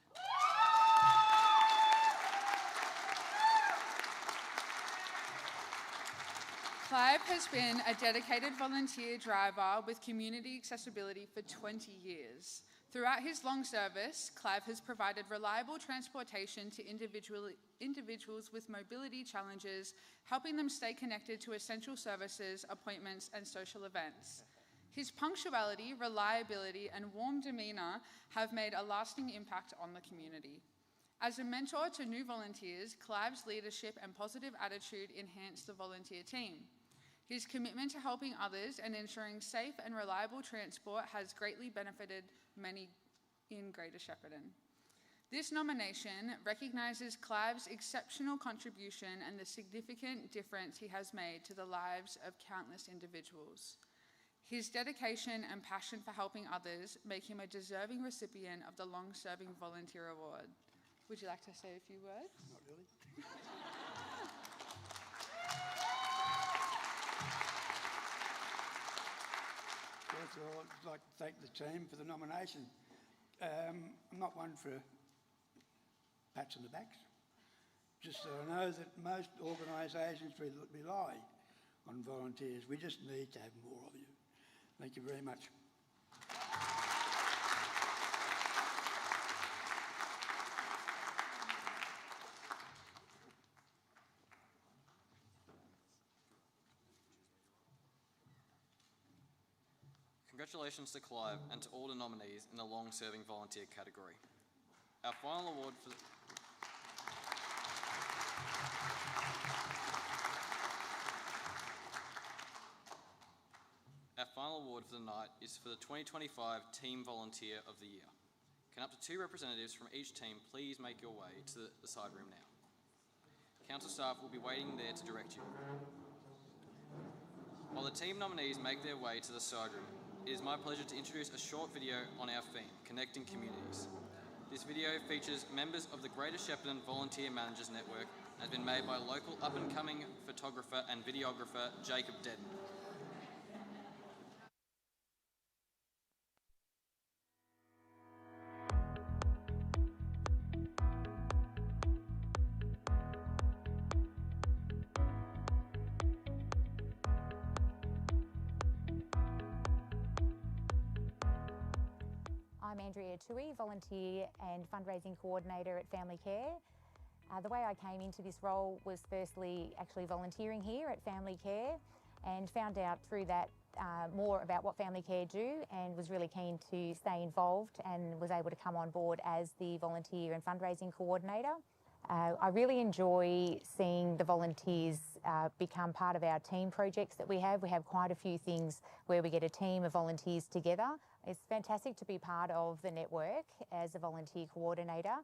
Clive has been a dedicated volunteer driver with community accessibility for 20 years. Throughout his long service, Clive has provided reliable transportation to individuals with mobility challenges, helping them stay connected to essential services, appointments, and social events. His punctuality, reliability, and warm demeanour have made a lasting impact on the community. As a mentor to new volunteers, Clive's leadership and positive attitude enhance the volunteer team. His commitment to helping others and ensuring safe and reliable transport has greatly benefited many in Greater Shepparton. This nomination recognises Clive's exceptional contribution and the significant difference he has made to the lives of countless individuals. His dedication and passion for helping others make him a deserving recipient of the Long-Serving Volunteer Award. Would you like to say a few words? Not really. First of all, I'd like to thank the team for the nomination. I'm not one for pats on the backs. Just so I know that most organisations rely on volunteers. We just need to have more of you. Thank you very much. Congratulations to Clive and to all the nominees in the long-serving volunteer category. Our final award for the night is for the 2025 Team Volunteer of the Year. Can up to 2 representatives from each team please make your way to the side room now? Council staff will be waiting there to direct you. While the team nominees make their way to the side room, it is my pleasure to introduce a short video on our theme, Connecting Communities. This video features members of the Greater Shepparton Volunteer Managers Network and has been made by local up-and-coming photographer and videographer Jacob Dedden. I'm Andrea Tui, volunteer and fundraising coordinator at Family Care. The way I came into this role was firstly actually volunteering here at Family Care and found out through that more about what Family Care do and was really keen to stay involved and was able to come on board as the volunteer and fundraising coordinator. I really enjoy seeing the volunteers become part of our team projects that we have. We have quite a few things where we get a team of volunteers together. It's fantastic to be part of the network as a volunteer coordinator,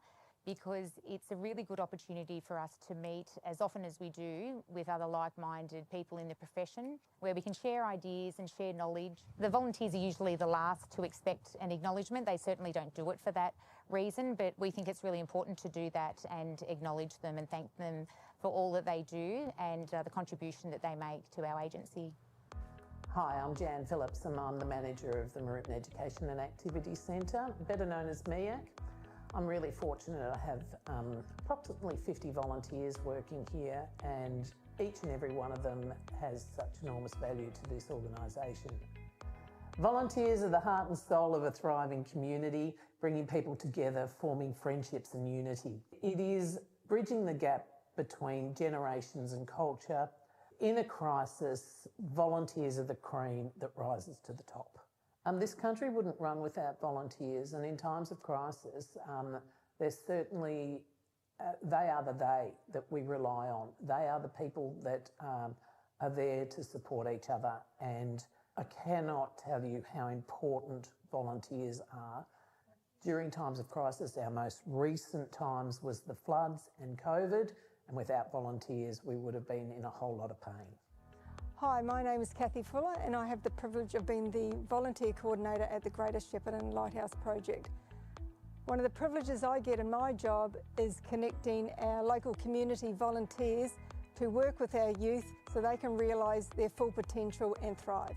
because it's a really good opportunity for us to meet as often as we do with other like-minded people in the profession, where we can share ideas and share knowledge. The volunteers are usually the last to expect an acknowledgement. They certainly don't do it for that reason, but we think it's really important to do that and acknowledge them and thank them for all that they do and the contribution that they make to our agency. Hi, I'm Jan Phillips and I'm the manager of the Maroopna Education and Activity Centre, better known as MEAC. I'm really fortunate I have approximately 50 volunteers working here, and each and every one of them has such enormous value to this organisation. Volunteers are the heart and soul of a thriving community, bringing people together, forming friendships and unity. It is bridging the gap between generations and culture. In a crisis, volunteers are the cream that rises to the top. This country wouldn't run without volunteers, and in times of crisis, there's certainly, they are the they that we rely on. They are the people that are there to support each other, and I cannot tell you how important volunteers are. During times of crisis, our most recent times was the floods and COVID, and without volunteers, we would have been in a whole lot of pain. Hi, my name is Kathy Fuller and I have the privilege of being the volunteer coordinator at the Greater Shepparton Lighthouse Project. One of the privileges I get in my job is connecting our local community volunteers to work with our youth so they can realise their full potential and thrive.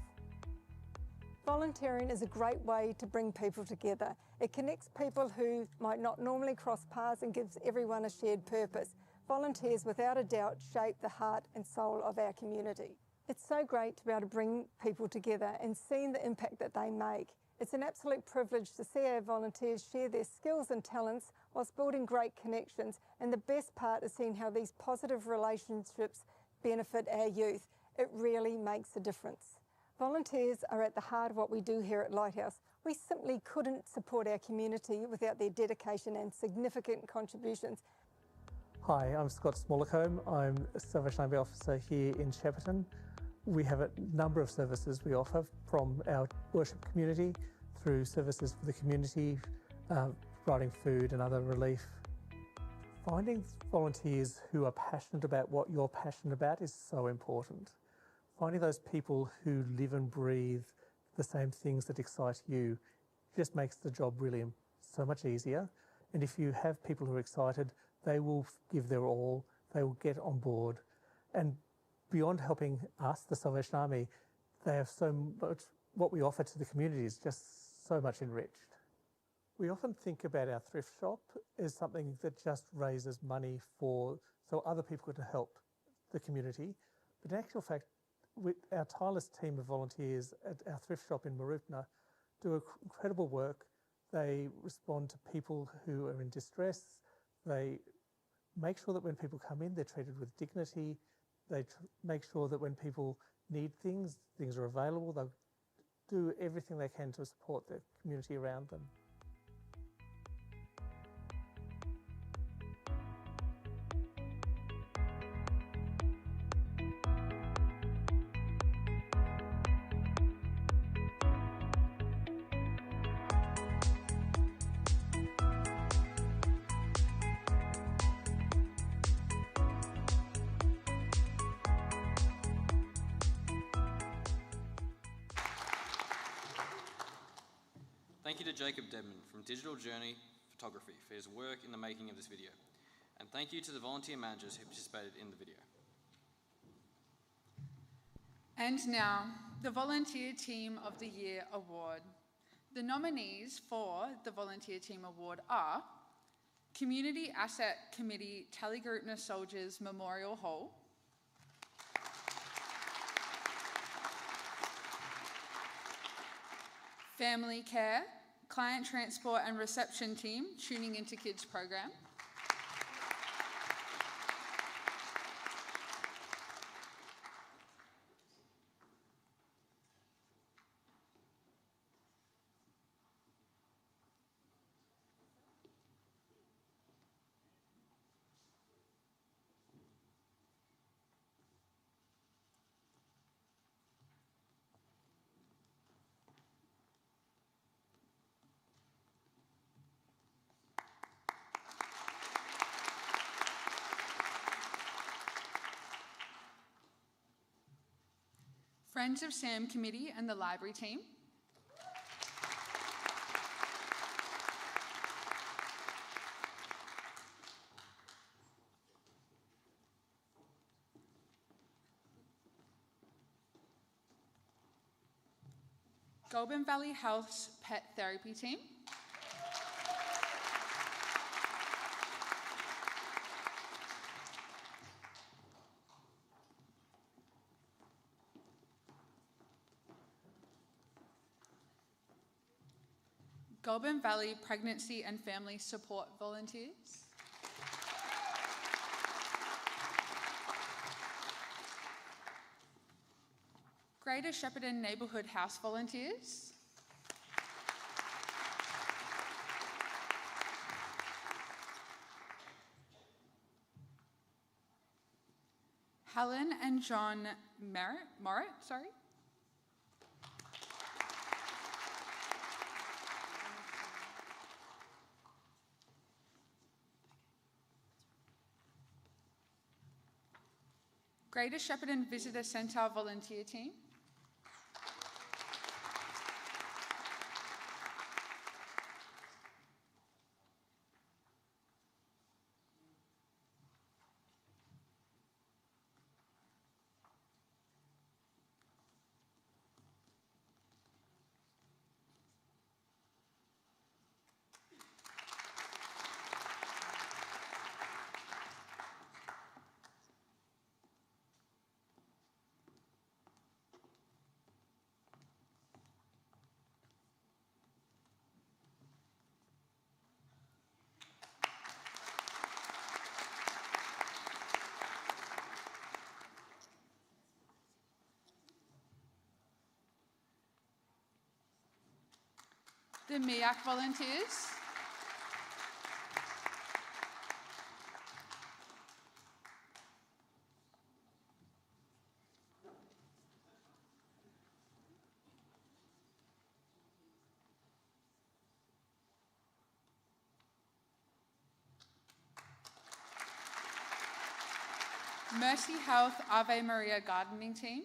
Volunteering is a great way to bring people together. It connects people who might not normally cross paths and gives everyone a shared purpose. Volunteers, without a doubt, shape the heart and soul of our community. It's so great to be able to bring people together and seeing the impact that they make. It's an absolute privilege to see our volunteers share their skills and talents whilst building great connections, and the best part is seeing how these positive relationships benefit our youth. It really makes a difference. Volunteers are at the heart of what we do here at Lighthouse. We simply couldn't support our community without their dedication and significant contributions. Hi, I'm Scott Smallacombe. I'm a Salvation Army officer here in Shepparton. We have a number of services we offer, from our worship community through services for the community, providing food and other relief. Finding volunteers who are passionate about what you're passionate about is so important. Finding those people who live and breathe the same things that excite you just makes the job really so much easier. And if you have people who are excited, they will give their all, they will get on board. And beyond helping us, the Salvation Army, they have so much, what we offer to the community is just so much enriched. We often think about our thrift shop as something that just raises money so other people can help the community. But in actual fact, our tireless team of volunteers at our thrift shop in Maroopna do incredible work. They respond to people who are in distress. They make sure that when people come in, they're treated with dignity. They make sure that when people need things, things are available. They'll do everything they can to support the community around them. Thank you to Jacob Dedman from Digital Journey Photography for his work in the making of this video. And thank you to the volunteer managers who participated in the video. And now, the Volunteer Team of the Year Award. The nominees for the Volunteer Team Award are Community Asset Committee Tallygaroopna Soldiers Memorial Hall, Family Care, Client Transport and Reception Team, Tuning Into Kids program, Friends of Sam Committee and the Library team. Goulburn Valley Health's Pet Therapy team. Goulburn Valley Pregnancy and Family Support Volunteers. Greater Shepparton Neighbourhood House Volunteers. Helen and John Morritt, sorry. Greater Shepparton Visitor Centre Volunteer Team. The MEAC volunteers. Mercy Health Ave Maria Gardening Team.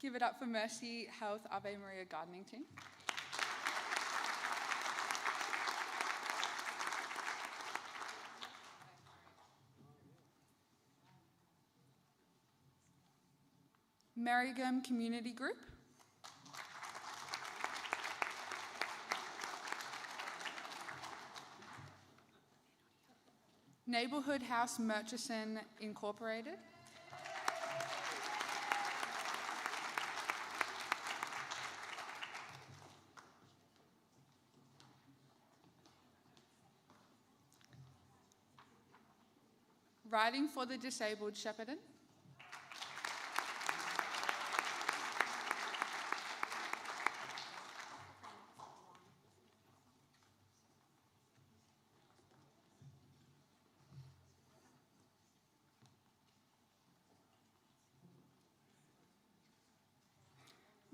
Give it up for Mercy Health Ave Maria Gardening Team. Merrigham Community Group. Neighbourhood House Murchison Incorporated. Riding for the Disabled Shepparton.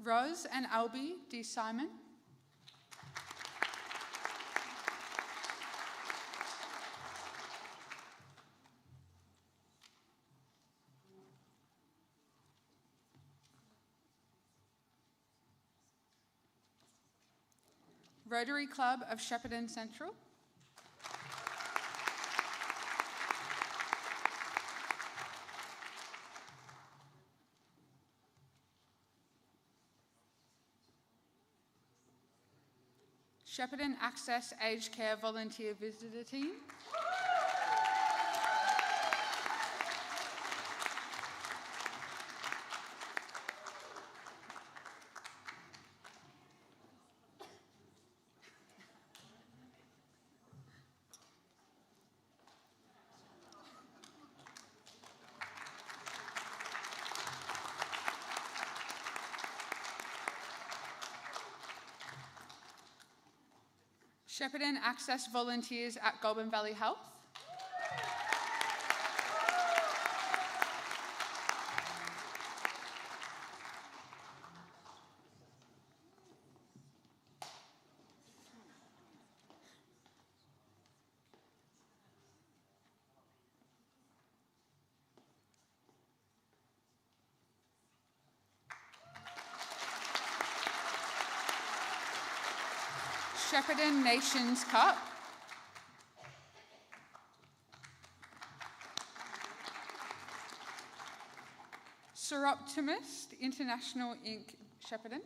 Rose and Albie D. Simon. Rotary Club of Shepparton Central. Shepparton Access Aged Care Volunteer Visitor Team. Shepparton Access Volunteers at Goulburn Valley Health. Shepparton Nations Cup. Seroptimist International Inc. Shepparton.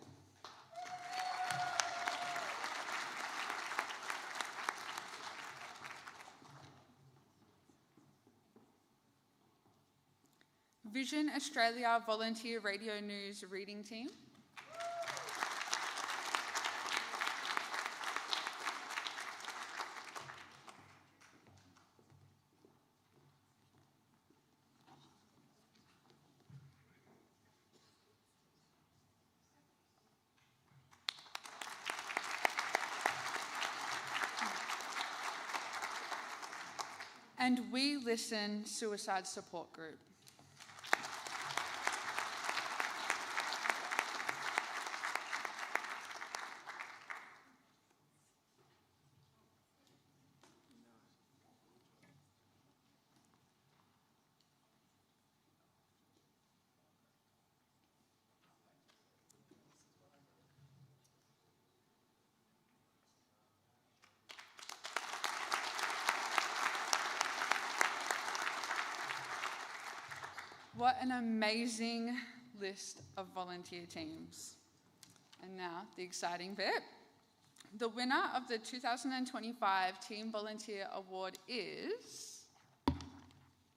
Vision Australia Volunteer Radio News Reading Team. And We Listen Suicide Support Group. What an amazing list of volunteer teams. And now, the exciting bit. The winner of the 2025 Team Volunteer Award is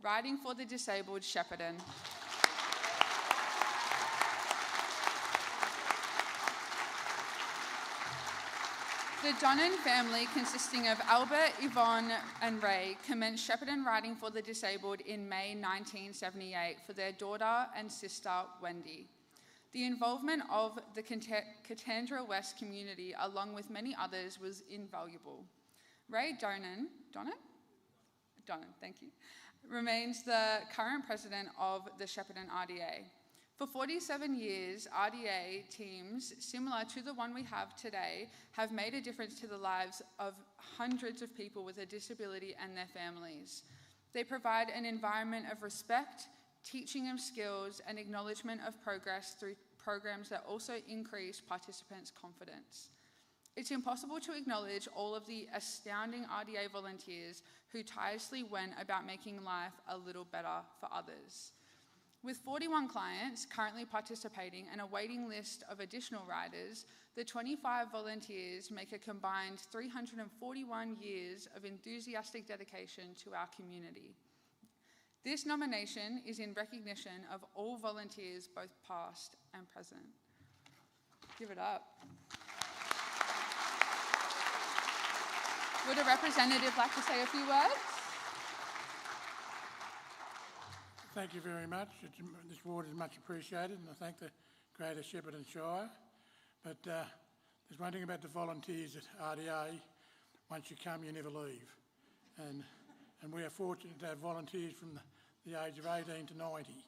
Riding for the Disabled Shepparton. The Donnan family, consisting of Albert, Yvonne and Ray, commenced Shepparton Riding for the Disabled in May 1978 for their daughter and sister, Wendy. The involvement of the Katandra West community, along with many others, was invaluable. Ray Donnan, thank you, remains the current president of the Shepparton RDA. For 47 years, RDA teams, similar to the one we have today, have made a difference to the lives of hundreds of people with a disability and their families. They provide an environment of respect, teaching of skills, and acknowledgement of progress through programs that also increase participants' confidence. It's impossible to acknowledge all of the astounding RDA volunteers who tirelessly went about making life a little better for others. With 41 clients currently participating and a waiting list of additional riders, the 25 volunteers make a combined 341 years of enthusiastic dedication to our community. This nomination is in recognition of all volunteers, both past and present. Give it up. Would a representative like to say a few words? Thank you very much. This award is much appreciated, and I thank the Greater Shepparton Shire. But there's one thing about the volunteers at RDA: once you come, you never leave. And we are fortunate to have volunteers from the age of 18 to 90.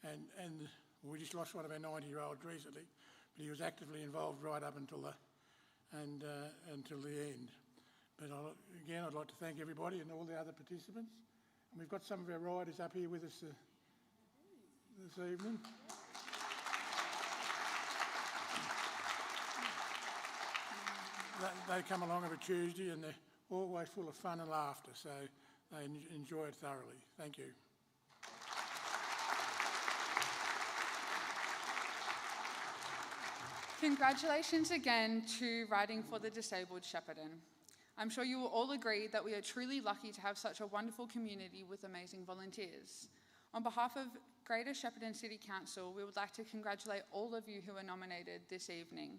And we just lost one of our 90-year-olds recently, but he was actively involved right up until the end. But again, I'd like to thank everybody and all the other participants. And we've got some of our riders up here with us this evening. They come along on a Tuesday and they're always full of fun and laughter, so they enjoy it thoroughly. Thank you. Congratulations again to Riding for the Disabled Shepparton. I'm sure you will all agree that we are truly lucky to have such a wonderful community with amazing volunteers. On behalf of Greater Shepparton City Council, we would like to congratulate all of you who are nominated this evening.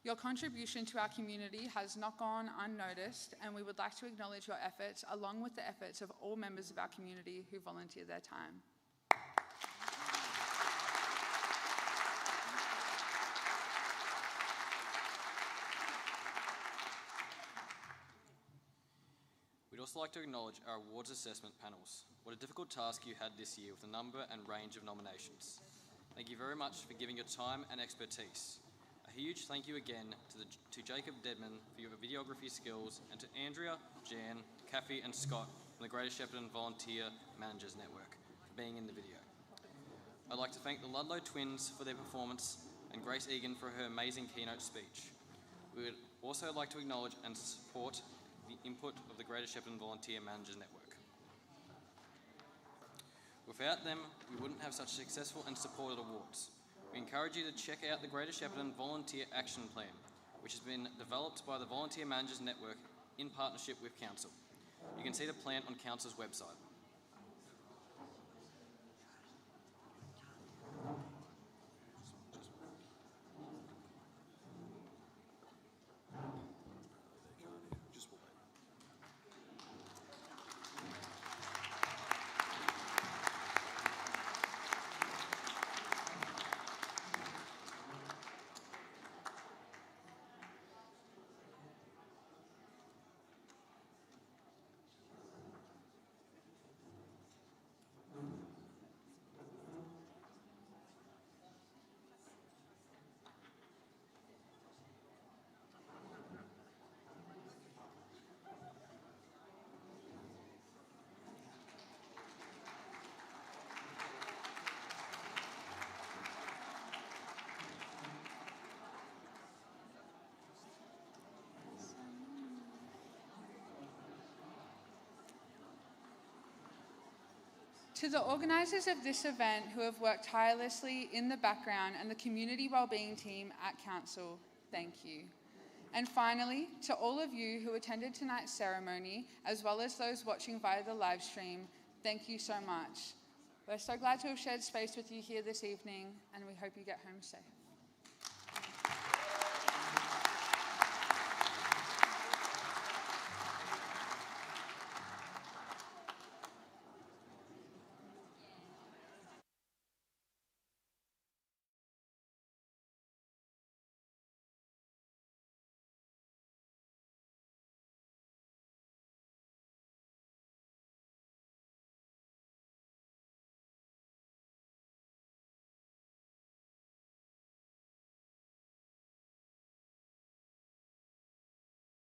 Your contribution to our community has not gone unnoticed, and we would like to acknowledge your efforts along with the efforts of all members of our community who volunteer their time. We'd also like to acknowledge our awards assessment panels. What a difficult task you had this year with the number and range of nominations. Thank you very much for giving your time and expertise. A huge thank you again to Jacob Dedman for your videography skills, and to Andrea, Jan, Kathy and Scott from the Greater Shepparton Volunteer Managers Network for being in the video. I'd like to thank the Ludlow twins for their performance and Grace Egan for her amazing keynote speech. We would also like to acknowledge and support the input of the Greater Shepparton Volunteer Managers Network. Without them, we wouldn't have such successful and supported awards. We encourage you to check out the Greater Shepparton Volunteer Action Plan, which has been developed by the Volunteer Managers Network in partnership with Council. You can see the plan on Council's website. To the organisers of this event who have worked tirelessly in the background, and the community wellbeing team at Council, thank you. And finally, to all of you who attended tonight's ceremony, as well as those watching via the live stream, thank you so much. We're so glad to have shared space with you here this evening, and we hope you get home safe.